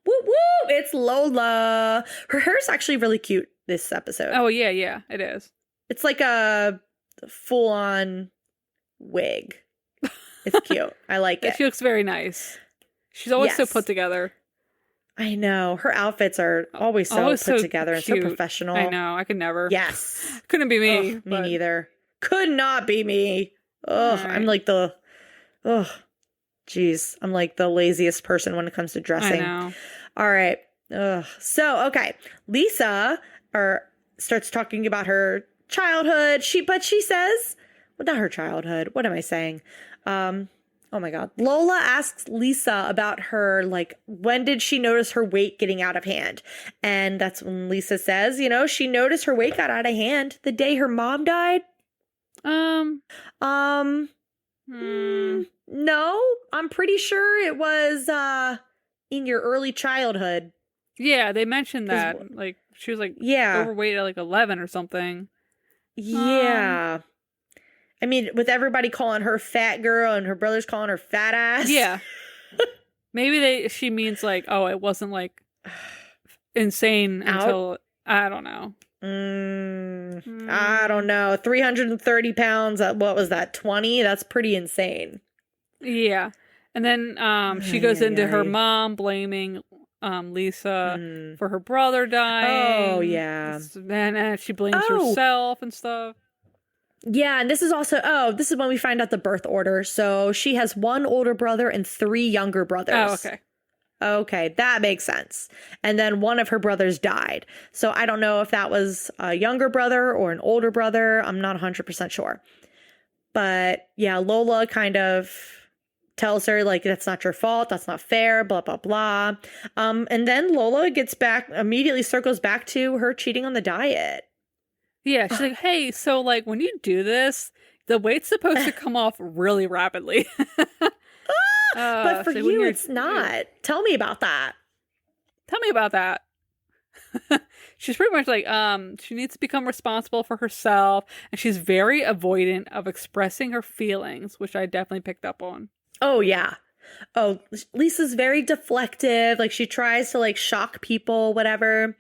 Speaker 1: Woo, woo! It's Lola. Her hair's actually really cute this episode.
Speaker 2: Oh, yeah, it is.
Speaker 1: It's like a full-on wig. It's cute. I like it.
Speaker 2: She looks very nice. She's always so put together.
Speaker 1: I know. Her outfits are always so put together and so professional.
Speaker 2: I know. I could never.
Speaker 1: Yes.
Speaker 2: Couldn't be me.
Speaker 1: Ugh, me neither. Could not be me. Ugh. Right. I'm like the... Ugh. Jeez. I'm like the laziest person when it comes to dressing.
Speaker 2: I know.
Speaker 1: All right. Ugh. So, okay. Lisa starts talking about her childhood. But she says... Well, not her childhood. What am I saying? Oh my God. Lola asks Lisa about her, like, when did she notice her weight getting out of hand? And that's when Lisa says, she noticed her weight got out of hand the day her mom died. No, I'm pretty sure it was, in your early childhood.
Speaker 2: Yeah, they mentioned that. Like, she was, like, overweight at, like, 11 or something.
Speaker 1: Yeah. I mean, with everybody calling her fat girl and her brothers calling her fat ass.
Speaker 2: Yeah. Maybe she means like, oh, it wasn't like insane until, I don't know.
Speaker 1: I don't know. 330 pounds at, what was that, 20? That's pretty insane.
Speaker 2: Yeah. And then she goes into her mom blaming Lisa for her brother dying.
Speaker 1: Oh, yeah.
Speaker 2: And she blames herself and stuff.
Speaker 1: Yeah, and this is also, this is when we find out the birth order. So she has 1 older brother and 3 younger brothers.
Speaker 2: Oh, okay.
Speaker 1: Okay, that makes sense. And then one of her brothers died. So I don't know if that was a younger brother or an older brother. I'm not 100% sure. But yeah, Lola kind of tells her, like, that's not your fault. That's not fair, blah, blah, blah. And then Lola immediately circles back to her cheating on the diet.
Speaker 2: Yeah, she's like, hey, so, like, when you do this, the weight's supposed to come off really rapidly.
Speaker 1: But for you, it's not. Tell me about that. She's pretty much like, she needs to become responsible for herself, and she's very avoidant of expressing her feelings, which I definitely picked up on. Oh, yeah. Oh, Lisa's very deflective. Like, she tries to, like, shock people, whatever.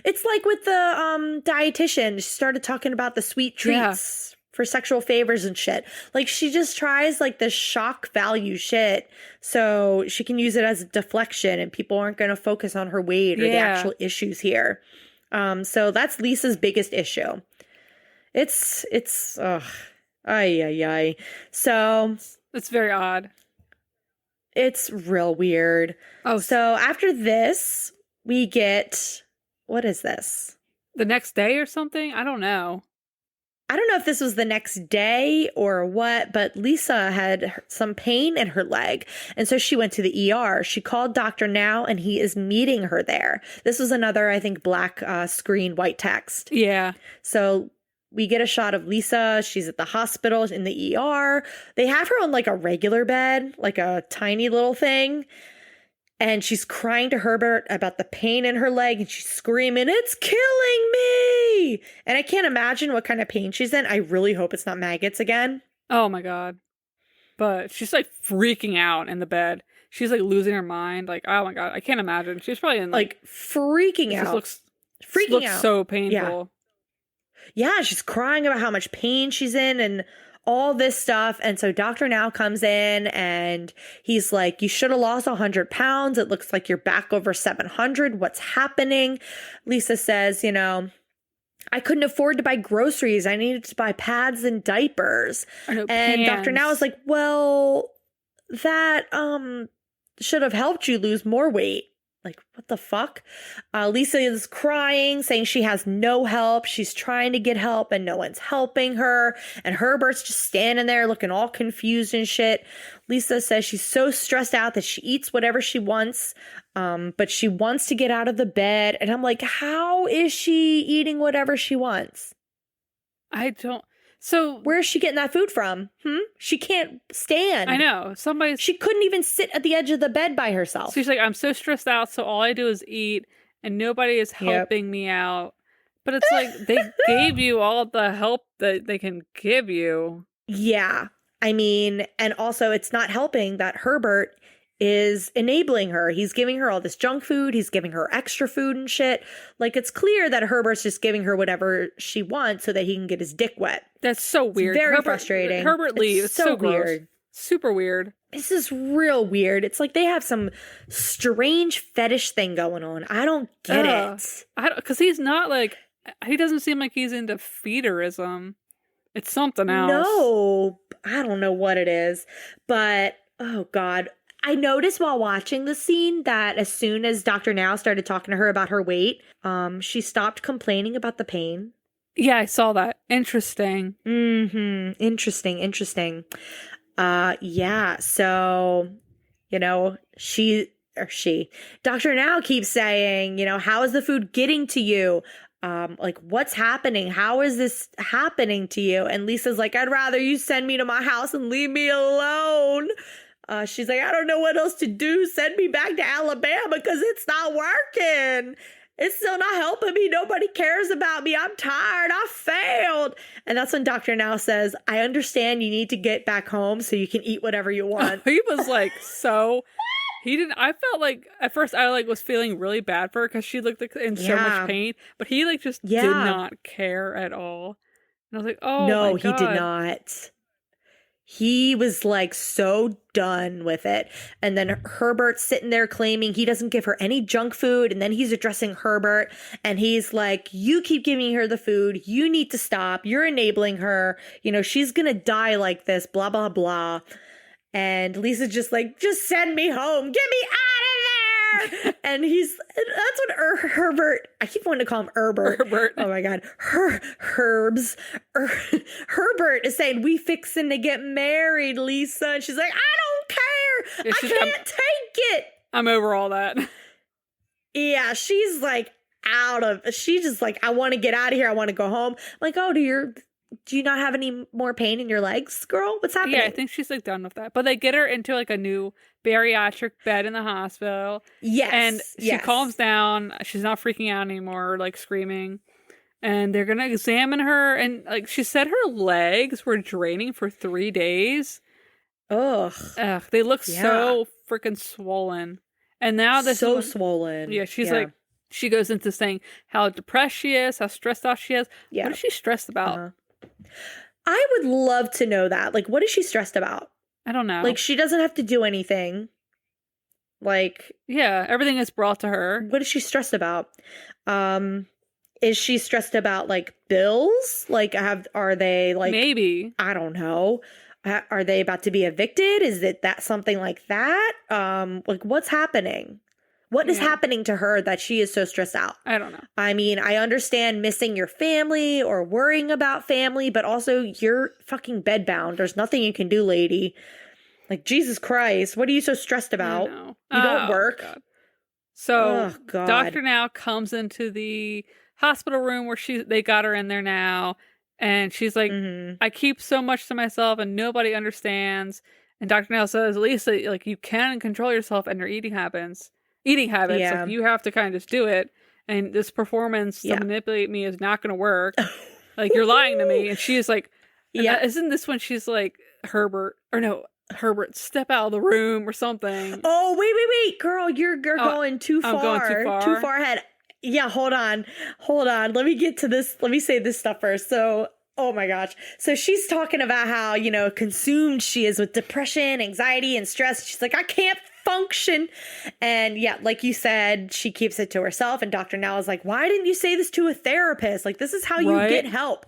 Speaker 1: It's like with the dietitian. She started talking about the sweet treats for sexual favors and shit. Like, she just tries, like, this shock value shit so she can use it as a deflection and people aren't going to focus on her weight or the actual issues here. So that's Lisa's biggest issue. It's ay. So
Speaker 2: it's very odd.
Speaker 1: It's real weird. Oh, so after this, we get, what is this?
Speaker 2: The next day or something? I don't know.
Speaker 1: I don't know if this was the next day or what, but Lisa had some pain in her leg. And so she went to the ER. She called Dr. Now, and he is meeting her there. This was another, I think, black screen, white text.
Speaker 2: Yeah.
Speaker 1: So we get a shot of Lisa. She's at the hospital in the ER. They have her on like a regular bed, like a tiny little thing. And she's crying to Herbert about the pain in her leg, and she's screaming, "It's killing me!" And I can't imagine what kind of pain she's in. I really hope it's not maggots again.
Speaker 2: Oh my God. But she's like freaking out in the bed. She's like losing her mind. Like, oh my God, I can't imagine. She's probably in
Speaker 1: like freaking out.
Speaker 2: Looks
Speaker 1: out.
Speaker 2: So painful.
Speaker 1: Yeah, she's crying about how much pain she's in and all this stuff. And so Dr. Now comes in and he's like, "You should have lost 100 pounds. It looks like you're back over 700. What's happening?" Lisa says, "I couldn't afford to buy groceries. I needed to buy pads and diapers." And Dr. Now is like, "Well, that should have helped you lose more weight." Like, what the fuck? Lisa is crying, saying she has no help. She's trying to get help and no one's helping her. And Herbert's just standing there looking all confused and shit. Lisa says she's so stressed out that she eats whatever she wants, but she wants to get out of the bed. And I'm like, how is she eating whatever she wants? So where's she getting that food from? She can't stand.
Speaker 2: I know.
Speaker 1: She couldn't even sit at the edge of the bed by herself.
Speaker 2: So she's like, "I'm so stressed out, so all I do is eat, and nobody is helping me out." But it's like, they gave you all the help that they can give you.
Speaker 1: Yeah. I mean, and also it's not helping that Herbert is enabling her. He's giving her all this junk food. He's giving her extra food and shit. Like, it's clear that Herbert's just giving her whatever she wants so that he can get his dick wet.
Speaker 2: That's so weird.
Speaker 1: It's very frustrating.
Speaker 2: Herbert leaves. It's so
Speaker 1: weird.
Speaker 2: Gross. Super weird.
Speaker 1: This is real weird. It's like they have some strange fetish thing going on. I don't get it.
Speaker 2: Because he's not like, he doesn't seem like he's into feederism. It's something else.
Speaker 1: No, I don't know what it is. But, oh God. I noticed while watching the scene that as soon as Dr. Now started talking to her about her weight, she stopped complaining about the pain.
Speaker 2: Yeah, I saw that. Interesting.
Speaker 1: Interesting. Yeah, so, Dr. Now keeps saying, "How is the food getting to you? Like, what's happening? How is this happening to you?" And Lisa's like, "I'd rather you send me to my house and leave me alone." She's like, "I don't know what else to do. Send me back to Alabama because it's not working. It's still not helping me. Nobody cares about me. I'm tired. I failed." And that's when Dr. Now says, "I understand you need to get back home so you can eat whatever you want."
Speaker 2: He was like, he didn't, I felt like, at first I was feeling really bad for her because she looked like in so much pain, but he just did not care at all. And I was like, oh
Speaker 1: no,
Speaker 2: my God.
Speaker 1: He did not. He was like so done with it. And then Herbert's sitting there claiming he doesn't give her any junk food. And then he's addressing Herbert and he's like, "You keep giving her the food. You need to stop. You're enabling her. She's going to die like this, blah, blah, blah." And Lisa's just like, "Just send me home. Get me out of there." And that's what Herbert, I keep wanting to call him Herbert. Oh my God. Herbert is saying, "We fixing to get married, Lisa." And she's like, "I don't care.
Speaker 2: Yeah,
Speaker 1: I can't take it."
Speaker 2: I'm over all that.
Speaker 1: Yeah, she's like she's just like, "I want to get out of here. I want to go home." I'm like, "Oh, do you not have any more pain in your legs, girl? What's happening?"
Speaker 2: Yeah, I think she's done with that. But they get her into a new bariatric bed in the hospital.
Speaker 1: Yes.
Speaker 2: And she calms down. She's not freaking out anymore, screaming. And they're going to examine her. And she said her legs were draining for 3 days.
Speaker 1: Ugh.
Speaker 2: They look so freaking swollen. And now this
Speaker 1: so swollen.
Speaker 2: Yeah, she's she goes into saying how depressed she is, how stressed out she is. Yeah. What is she stressed about?
Speaker 1: I would love to know that. What is she stressed about?
Speaker 2: I don't know.
Speaker 1: She doesn't have to do anything.
Speaker 2: Yeah, everything is brought to her.
Speaker 1: What is she stressed about? Is she stressed about bills? Are they
Speaker 2: maybe,
Speaker 1: I don't know. Are they about to be evicted? Is it that something like that? What's happening? What is happening to her that she is so stressed out?
Speaker 2: I don't know.
Speaker 1: I mean, I understand missing your family or worrying about family, but also you're fucking bedbound. There's nothing you can do, lady. Like, Jesus Christ, what are you so stressed about? You don't work.
Speaker 2: God. So Dr. Now comes into the hospital room where they got her in there now. And she's like, I keep so much to myself and nobody understands. And Dr. Now says, Lisa, like, you can control yourself and your eating habits.
Speaker 1: Yeah.
Speaker 2: Like, you have to kind of just do it. And this performance to manipulate me is not going to work. Like, you're lying to me. And she is like, isn't this when she's like, Herbert, step out of the room or something?
Speaker 1: Oh, wait. Girl, you're going too far.
Speaker 2: I'm going too far?
Speaker 1: Too far ahead. Yeah, hold on. Let me get to this. Let me say this stuff first. So, oh my gosh. So she's talking about how, consumed she is with depression, anxiety, and stress. She's like, I can't function. And yeah, like you said, she keeps it to herself. And Dr. Now is like, why didn't you say this to a therapist? Like, this is how you get help.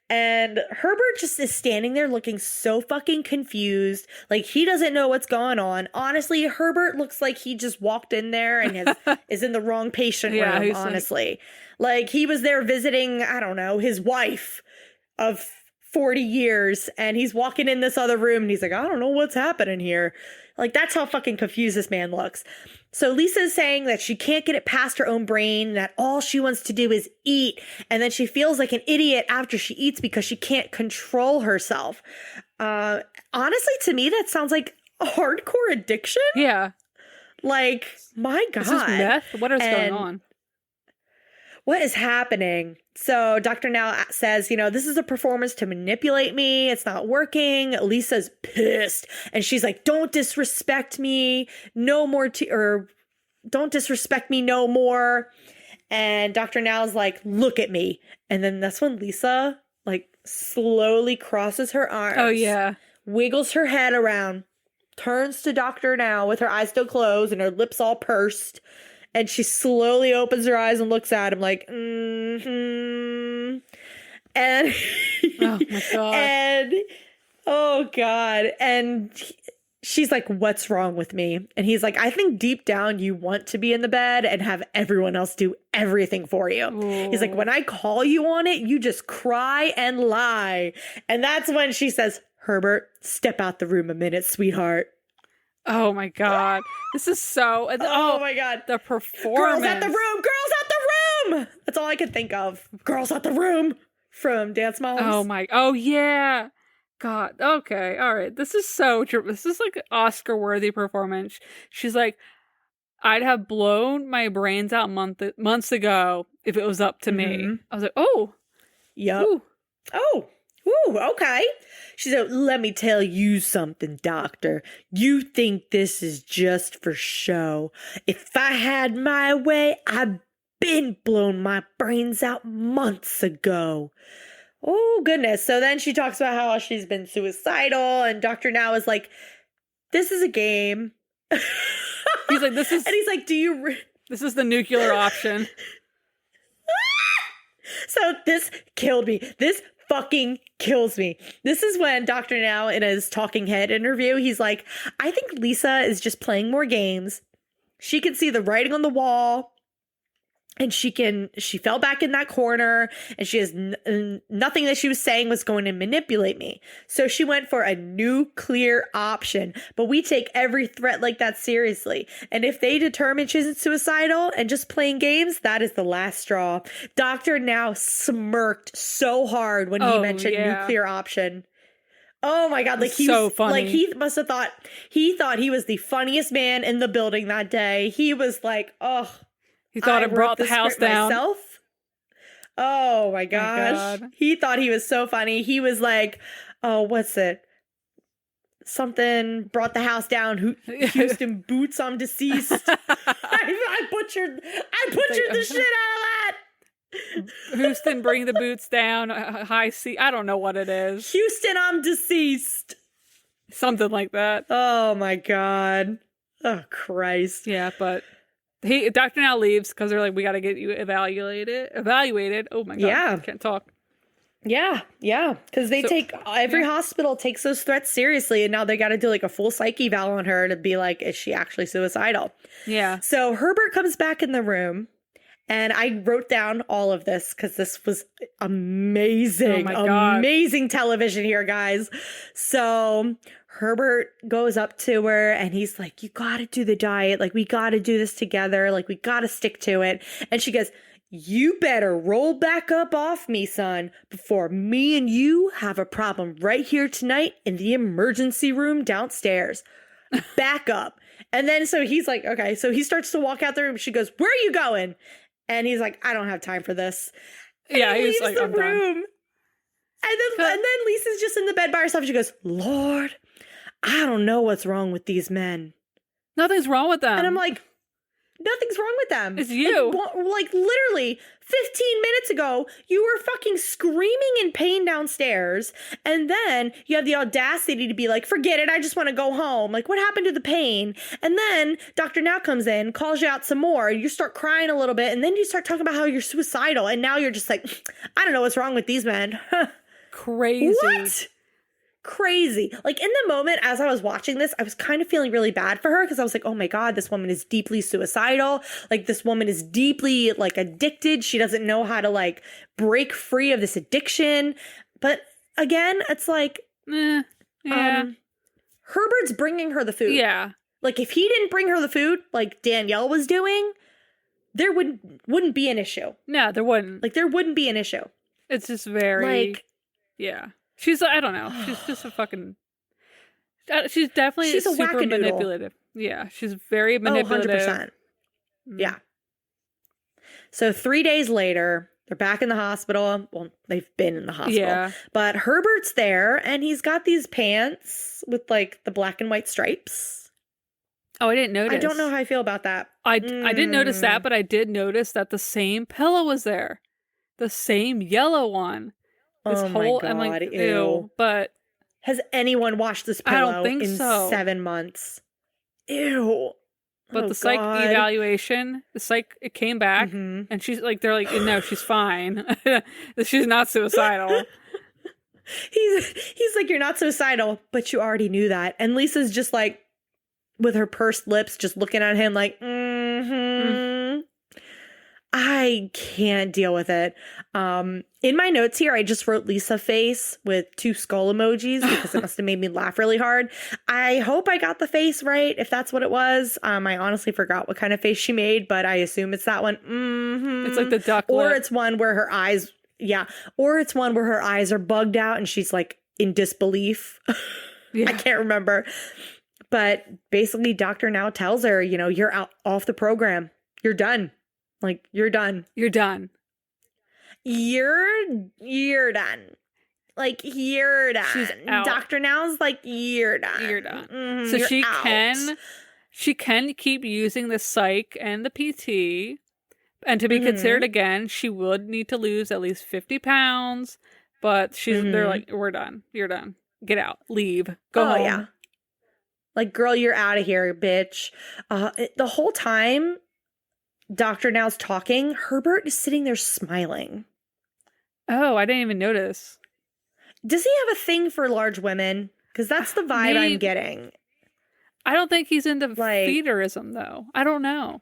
Speaker 1: And Herbert just is standing there looking so fucking confused. Like, he doesn't know what's going on. Honestly, Herbert looks like he just walked in there and is in the wrong patient room, honestly. Like, he was there visiting, I don't know, his wife of 40 years. And he's walking in this other room and he's like, I don't know what's happening here. Like, that's how fucking confused this man looks. So Lisa's saying that she can't get it past her own brain, that all she wants to do is eat. And then she feels like an idiot after she eats because she can't control herself. Honestly, to me, that sounds like a hardcore addiction.
Speaker 2: Yeah.
Speaker 1: Like, my God.
Speaker 2: This is meth? What is going on?
Speaker 1: What is happening? So Dr. Now says, this is a performance to manipulate me. It's not working. Lisa's pissed. And she's like, don't disrespect me. No more, or don't disrespect me no more. And Dr. Now's like, look at me. And then that's when Lisa, like, slowly crosses her arms.
Speaker 2: Oh, yeah.
Speaker 1: Wiggles her head around. Turns to Dr. Now with her eyes still closed and her lips all pursed. And she slowly opens her eyes and looks at him like, And
Speaker 2: oh my God.
Speaker 1: And oh God. And she's like, what's wrong with me? And he's like, I think deep down you want to be in the bed and have everyone else do everything for you. Ooh. He's like, when I call you on it, you just cry and lie. And that's when she says, Herbert, step out the room a minute, sweetheart.
Speaker 2: Oh my God. This is so...
Speaker 1: Oh my God.
Speaker 2: The performance.
Speaker 1: Girls at the room. Girls at the room. That's all I could think of. Girls at the room from Dance Moms.
Speaker 2: Oh yeah. God. Okay. All right. This is like Oscar-worthy performance. She's like, I'd have blown my brains out months ago if it was up to me. I was like, oh.
Speaker 1: Yep. Ooh. Oh. Ooh, okay. She said, let me tell you something, doctor. You think this is just for show. If I had my way, I'd been blown my brains out months ago. Oh, goodness. So then she talks about how she's been suicidal, and Dr. Now is like, this is a game.
Speaker 2: He's like, this is...
Speaker 1: And he's like,
Speaker 2: this is the nuclear option.
Speaker 1: So this killed me. This fucking kills me. This is when Dr. Now, in his talking head interview, he's like, I think Lisa is just playing more games. She can see the writing on the wall. And she fell back in that corner, and she has nothing that she was saying was going to manipulate me. So she went for a nuclear option. But we take every threat like that seriously. And if they determine she's suicidal and just playing games, that is the last straw. Dr. Now smirked so hard when he mentioned nuclear option. Oh my God. Like, he
Speaker 2: so
Speaker 1: was
Speaker 2: funny.
Speaker 1: Like, he must have thought he was the funniest man in the building that day. He was like, oh,
Speaker 2: he thought it brought the house down.
Speaker 1: Myself? Oh my gosh. He thought he was so funny. He was like, oh, what's it? Something brought the house down. Houston boots on deceased. I butchered the shit out of that.
Speaker 2: Houston, bring the boots down. High C. I don't know what it is.
Speaker 1: Houston, I'm deceased.
Speaker 2: Something like that.
Speaker 1: Oh my God. Oh Christ.
Speaker 2: Yeah, but Dr. Now leaves because they're like, we got to get you evaluated. Oh my God.
Speaker 1: Yeah.
Speaker 2: I can't talk.
Speaker 1: Yeah, yeah, because they take every hospital takes those threats seriously, and now they got to do like a full psych eval on her to be like, is she actually suicidal?
Speaker 2: Yeah.
Speaker 1: So Herbert comes back in the room, and I wrote down all of this because this was amazing, amazing television here, guys. So Herbert goes up to her, and he's like, "You got to do the diet. Like, we got to do this together. Like, we got to stick to it." And she goes, "You better roll back up off me, son, before me and you have a problem right here tonight in the emergency room downstairs. Back up." And then so he's like, okay. So he starts to walk out the room. She goes, "Where are you going?" And he's like, "I don't have time for this." And
Speaker 2: yeah,
Speaker 1: he
Speaker 2: he's
Speaker 1: leaves
Speaker 2: like,
Speaker 1: the
Speaker 2: I'm
Speaker 1: room.
Speaker 2: done.
Speaker 1: And then Lisa's just in the bed by herself. She goes, "Lord, I don't know what's wrong with these men."
Speaker 2: Nothing's wrong with them.
Speaker 1: And I'm like, nothing's wrong with them.
Speaker 2: It's you.
Speaker 1: Like literally 15 minutes ago, you were fucking screaming in pain downstairs. And then you have the audacity to be like, "Forget it. I just want to go home." Like, what happened to the pain? And then Dr. Now comes in, calls you out some more. You start crying a little bit. And then you start talking about how you're suicidal. And now you're just like, "I don't know what's wrong with these men."
Speaker 2: Crazy.
Speaker 1: What? Crazy. Like, in the moment as I was watching this, I was kind of feeling really bad for her because I was like, oh my God, this woman is deeply suicidal. Like, this woman is deeply like addicted. She doesn't know how to like break free of this addiction. But again, it's like, Herbert's bringing her the food.
Speaker 2: Yeah.
Speaker 1: Like, if he didn't bring her the food like Danielle was doing, there wouldn't be an issue.
Speaker 2: No, there wouldn't.
Speaker 1: Like, there wouldn't be an issue.
Speaker 2: It's just very
Speaker 1: like,
Speaker 2: yeah. She's, I don't know. She's just a fucking, she's definitely super manipulative. Yeah, she's very manipulative.
Speaker 1: 100%. Yeah. So 3 days later, they're back in the hospital. Well, they've been in the hospital.
Speaker 2: Yeah.
Speaker 1: But Herbert's there, and he's got these pants with like the black and white stripes.
Speaker 2: Oh, I didn't notice.
Speaker 1: I don't know how I feel about that.
Speaker 2: I didn't notice that, but I did notice that the same pillow was there. The same yellow one. This
Speaker 1: oh
Speaker 2: whole,
Speaker 1: my God,
Speaker 2: I'm like,
Speaker 1: ew.
Speaker 2: But
Speaker 1: has anyone washed this pillow
Speaker 2: I don't think
Speaker 1: in
Speaker 2: so.
Speaker 1: 7 months? Ew.
Speaker 2: But the psych evaluation, it came back, and she's like, they're like, no, she's fine. She's not suicidal.
Speaker 1: He's like, you're not suicidal, but you already knew that. And Lisa's just like, with her pursed lips, just looking at him like, I can't deal with it. In my notes here, I just wrote Lisa face with 2 skull emojis because it must have made me laugh really hard. I hope I got the face right, if that's what it was. I honestly forgot what kind of face she made, but I assume it's that one.
Speaker 2: It's like the duck
Speaker 1: Or
Speaker 2: lip.
Speaker 1: it's one where her eyes, or it's one where her eyes are bugged out and she's like in disbelief.
Speaker 2: Yeah.
Speaker 1: I can't remember. But basically, Dr. Now tells her, you're out off the program. You're done. Like, you're done.
Speaker 2: You're done.
Speaker 1: You're done. Like, you're done.
Speaker 2: She's out.
Speaker 1: Dr. Now's like, you're done.
Speaker 2: You're done.
Speaker 1: Mm-hmm,
Speaker 2: So
Speaker 1: you're
Speaker 2: she can keep using the psych and the PT. And to be considered again, she would need to lose at least 50 pounds. But they're like, we're done. You're done. Get out. Leave. Go home.
Speaker 1: Yeah. Like, girl, you're out of here, bitch. The whole time Dr. Now's talking, Herbert is sitting there smiling.
Speaker 2: Oh, I didn't even notice.
Speaker 1: Does he have a thing for large women? Because that's the vibe I'm getting.
Speaker 2: I don't think he's into feederism, though. I don't know.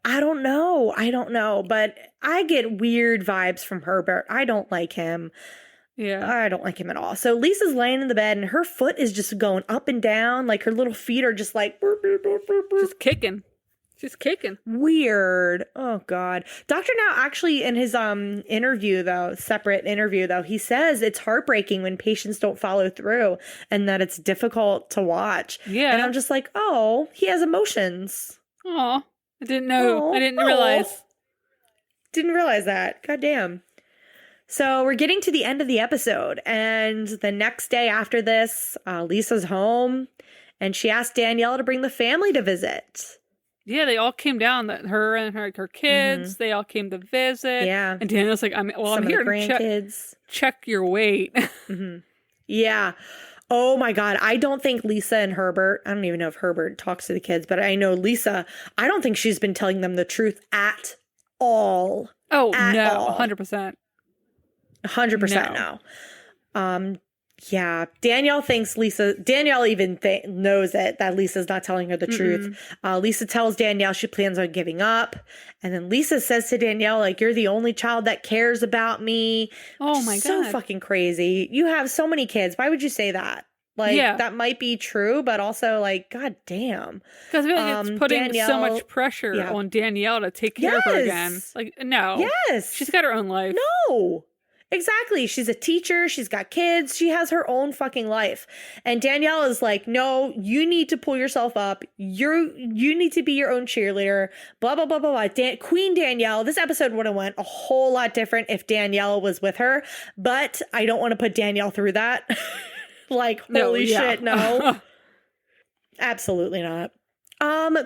Speaker 1: I don't know. But I get weird vibes from Herbert. I don't like him.
Speaker 2: Yeah.
Speaker 1: I don't like him at all. So Lisa's laying in the bed and her foot is just going up and down. Like, her little feet are just like...
Speaker 2: Just kicking. She's kicking.
Speaker 1: Weird. Oh, God. Dr. Now actually in his separate interview, he says it's heartbreaking when patients don't follow through and that it's difficult to watch.
Speaker 2: Yeah.
Speaker 1: And I'm just like, oh, he has emotions.
Speaker 2: Oh, I didn't know. I didn't realize.
Speaker 1: Didn't realize that. God damn. So we're getting to the end of the episode. And the next day after this, Lisa's home and she asked Danielle to bring the family to visit.
Speaker 2: Yeah, they all came down. Her and her kids, they all came to visit.
Speaker 1: Yeah.
Speaker 2: And Daniel's like, I'm here to check your weight.
Speaker 1: Yeah. Oh my God. I don't think Lisa and Herbert, I don't even know if Herbert talks to the kids, but I know Lisa, I don't think she's been telling them the truth at all.
Speaker 2: Oh,
Speaker 1: at
Speaker 2: no,
Speaker 1: all.
Speaker 2: 100%.
Speaker 1: 100% no. Yeah, Danielle even knows that Lisa's not telling her the truth. Lisa tells Danielle she plans on giving up. And then Lisa says to Danielle, like, you're the only child that cares about me.
Speaker 2: Oh my God.
Speaker 1: So fucking crazy. You have so many kids. Why would you say that? Like, that might be true, but also, like, god damn.
Speaker 2: Because I feel like it's putting so much pressure on Danielle to take care of her again. Like, no.
Speaker 1: Yes.
Speaker 2: She's got her own life.
Speaker 1: No. Exactly. She's a teacher. She's got kids. She has her own fucking life. And Danielle is like, no, you need to pull yourself up. You need to be your own cheerleader. Blah, blah, blah, blah, blah. Queen Danielle. This episode would have went a whole lot different if Danielle was with her. But I don't want to put Danielle through that. Like, holy shit, no. Absolutely not.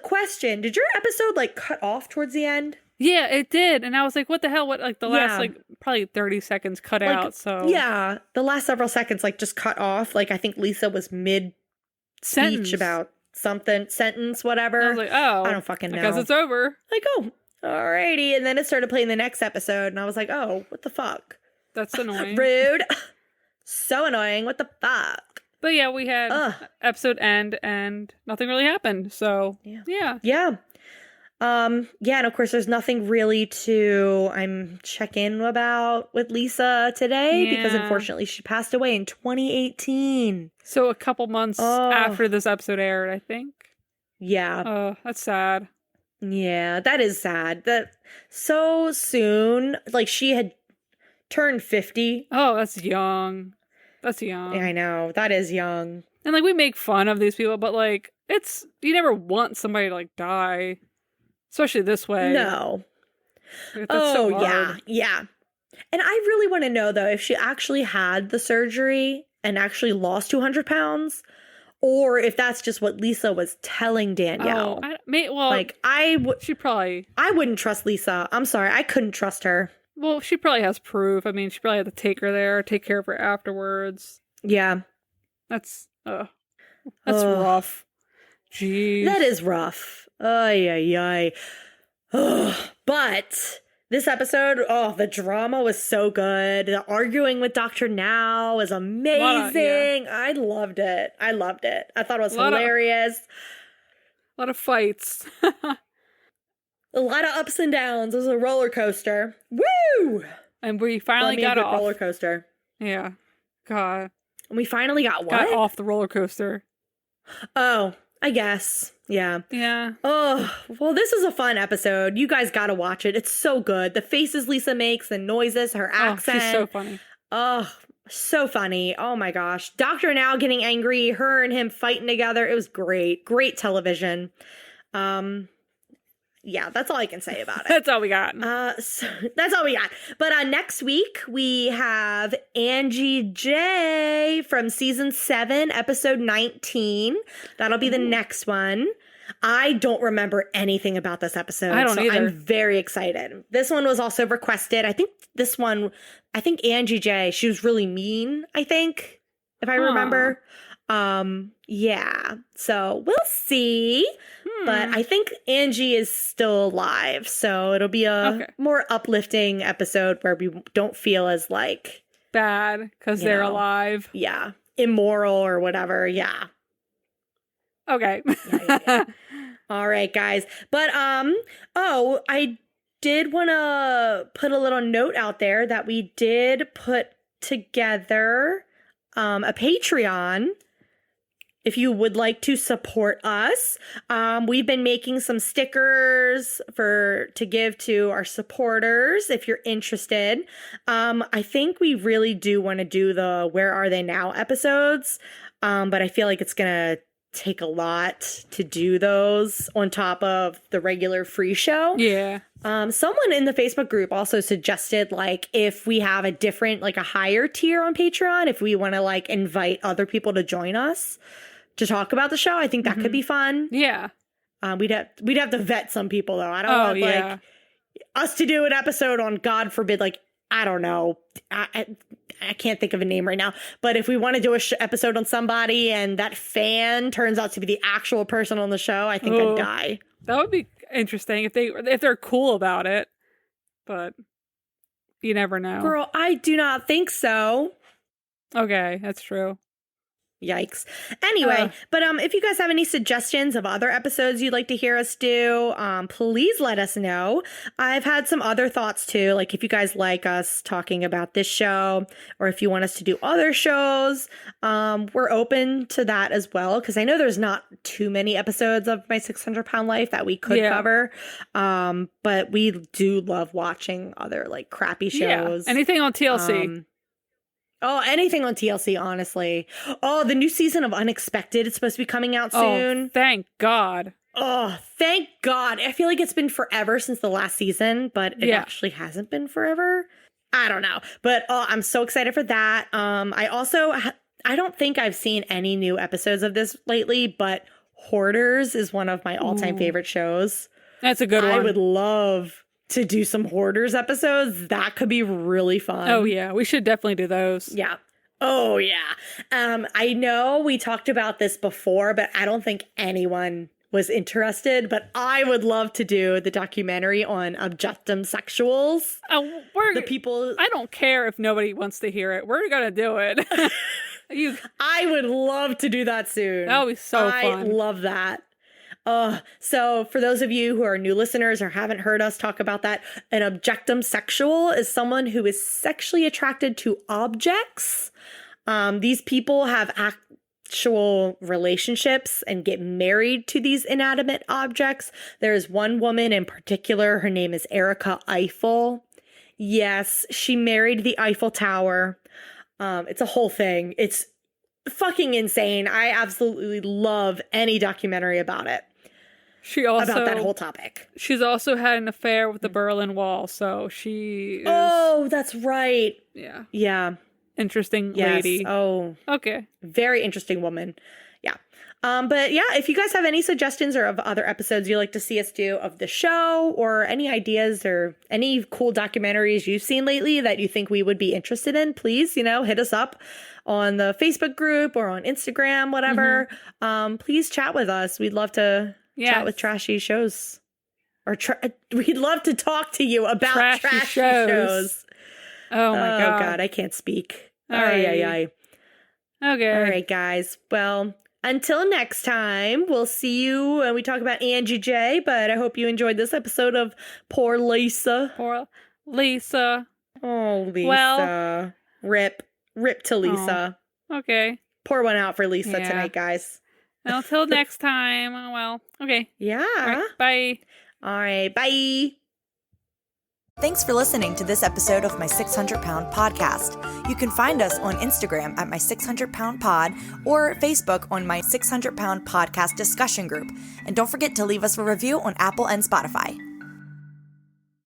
Speaker 1: Question. Did your episode, like, cut off towards the end?
Speaker 2: Yeah, it did. And I was like, what the hell? What, like, the last, like, probably 30 seconds cut out, so.
Speaker 1: Yeah, the last several seconds, like, just cut off. Like, I think Lisa was mid-speech about something, sentence, whatever.
Speaker 2: I was like, oh.
Speaker 1: I don't fucking know.
Speaker 2: I guess it's over.
Speaker 1: Like, oh, alrighty. And then it started playing the next episode, and I was like, oh, what the fuck?
Speaker 2: That's annoying.
Speaker 1: Rude. So annoying. What the fuck?
Speaker 2: But yeah, we had episode end, and nothing really happened, so, yeah.
Speaker 1: Yeah, and of course there's nothing really I'm check in about with Lisa today because unfortunately she passed away in 2018.
Speaker 2: So a couple months after this episode aired, I think.
Speaker 1: Yeah.
Speaker 2: Oh, that's sad.
Speaker 1: Yeah, that is sad. That so soon, like she had turned 50.
Speaker 2: Oh, that's young. That's young.
Speaker 1: Yeah, I know. That is young.
Speaker 2: And like we make fun of these people, but like you never want somebody to like die. Especially this way.
Speaker 1: No.
Speaker 2: That's so hard.
Speaker 1: Yeah. And I really want to know, though, if she actually had the surgery and actually lost 200 pounds, or if that's just what Lisa was telling Danielle. I wouldn't trust Lisa. I'm sorry. I couldn't trust her.
Speaker 2: Well, she probably has proof. I mean, she probably had to take her there, take care of her afterwards.
Speaker 1: Yeah.
Speaker 2: That's rough. Jeez.
Speaker 1: That is rough. Ay. But this episode, the drama was so good. The arguing with Dr. Now was amazing. I loved it. I thought it was hilarious.
Speaker 2: A lot of fights.
Speaker 1: A lot of ups and downs. It was a roller coaster. Woo!
Speaker 2: And we finally got off.
Speaker 1: Roller coaster.
Speaker 2: Yeah. God.
Speaker 1: And we finally got what?
Speaker 2: Got off the roller coaster.
Speaker 1: Oh, I guess. Yeah.
Speaker 2: Yeah.
Speaker 1: Oh, well, this is a fun episode. You guys got to watch it. It's so good. The faces Lisa makes, the noises, her accent.
Speaker 2: She's so funny.
Speaker 1: Oh, so funny. Oh my gosh. Dr. Now getting angry, her and him fighting together. It was great. Great television. Yeah, that's all I can say about it.
Speaker 2: That's all we got.
Speaker 1: So that's all we got. But next week, we have Angie J from season 7, episode 19. That'll be the next one. I don't remember anything about this episode.
Speaker 2: I don't either.
Speaker 1: I'm very excited. This one was also requested. I think Angie J, she was really mean, if I remember. Yeah. So we'll see. But I think Angie is still alive. So it'll be a more uplifting episode where we don't feel as like
Speaker 2: bad because they're alive.
Speaker 1: Yeah. Immoral or whatever. Yeah.
Speaker 2: Okay.
Speaker 1: Yeah. All right, guys. But I did want to put a little note out there that we did put together a Patreon. If you would like to support us, we've been making some stickers to give to our supporters if you're interested. I think we really do want to do the Where Are They Now episodes, but I feel like it's going to take a lot to do those on top of the regular free show.
Speaker 2: Yeah.
Speaker 1: Someone in the Facebook group also suggested like if we have a different, like a higher tier on Patreon, if we want to like invite other people to join us to talk about the show. I think that could be fun.
Speaker 2: Yeah.
Speaker 1: We'd have to vet some people though. I don't want like us to do an episode on, God forbid, like, I don't know. I can't think of a name right now. But if we want to do a episode on somebody and that fan turns out to be the actual person on the show, I think I'd die.
Speaker 2: That would be interesting if they're cool about it. But you never know.
Speaker 1: Girl, I do not think so.
Speaker 2: Okay, that's true.
Speaker 1: Yikes. Anyway, but if you guys have any suggestions of other episodes you'd like to hear us do, please let us know. I've had some other thoughts too, like if you guys like us talking about this show, or if you want us to do other shows, we're open to that as well, because I know there's not too many episodes of My 600-Pound Life that we could cover, but we do love watching other like crappy shows.
Speaker 2: Yeah. Anything on TLC.
Speaker 1: Anything on TLC, honestly. Oh, the new season of Unexpected is supposed to be coming out soon.
Speaker 2: Oh, thank God.
Speaker 1: Oh, thank God. I feel like it's been forever since the last season, but it actually hasn't been forever. I don't know. But I'm so excited for that. I don't think I've seen any new episodes of this lately, but Hoarders is one of my all-time favorite shows.
Speaker 2: That's a good one.
Speaker 1: I would love to do some Hoarders episodes. That could be really fun.
Speaker 2: Oh, yeah. We should definitely do those.
Speaker 1: Yeah. Oh, yeah. I know we talked about this before, but I don't think anyone was interested. But I would love to do the documentary on Objectum Sexuals.
Speaker 2: Oh,
Speaker 1: the people.
Speaker 2: I don't care if nobody wants to hear it. We're going to do it.
Speaker 1: I would love to do that soon.
Speaker 2: That would be so fun.
Speaker 1: I love that. So for those of you who are new listeners or haven't heard us talk about that, an objectum sexual is someone who is sexually attracted to objects. These people have actual relationships and get married to these inanimate objects. There's one woman in particular. Her name is Erica Eiffel. Yes, she married the Eiffel Tower. It's a whole thing. It's fucking insane. I absolutely love any documentary about it. About that whole topic.
Speaker 2: She's also had an affair with the Berlin Wall, so she is...
Speaker 1: Oh, that's right.
Speaker 2: Yeah.
Speaker 1: Yeah.
Speaker 2: Interesting lady.
Speaker 1: Oh.
Speaker 2: Okay.
Speaker 1: Very interesting woman. Yeah. But yeah, if you guys have any suggestions or of other episodes you'd like to see us do of the show, or any ideas or any cool documentaries you've seen lately that you think we would be interested in, please, hit us up on the Facebook group or on Instagram, whatever. Please chat with us. We'd love to chat with trashy shows. Or we'd love to talk to you about trashy shows.
Speaker 2: Oh my God.
Speaker 1: Oh God, I can't speak.
Speaker 2: All right. Okay.
Speaker 1: All right, guys. Well, until next time, we'll see you when we talk about Angie J. But I hope you enjoyed this episode of Poor Lisa.
Speaker 2: Poor Lisa.
Speaker 1: Oh, Lisa.
Speaker 2: Well,
Speaker 1: Rip to Lisa.
Speaker 2: Oh, okay.
Speaker 1: Pour one out for Lisa tonight, guys.
Speaker 2: Until next time. Well, okay.
Speaker 1: Yeah.
Speaker 2: All right, bye.
Speaker 1: All right, bye.
Speaker 3: Thanks for listening to this episode of My 600-Pound Podcast. You can find us on Instagram at My 600-Pound Pod or Facebook on My 600-Pound Podcast discussion group. And don't forget to leave us a review on Apple and Spotify.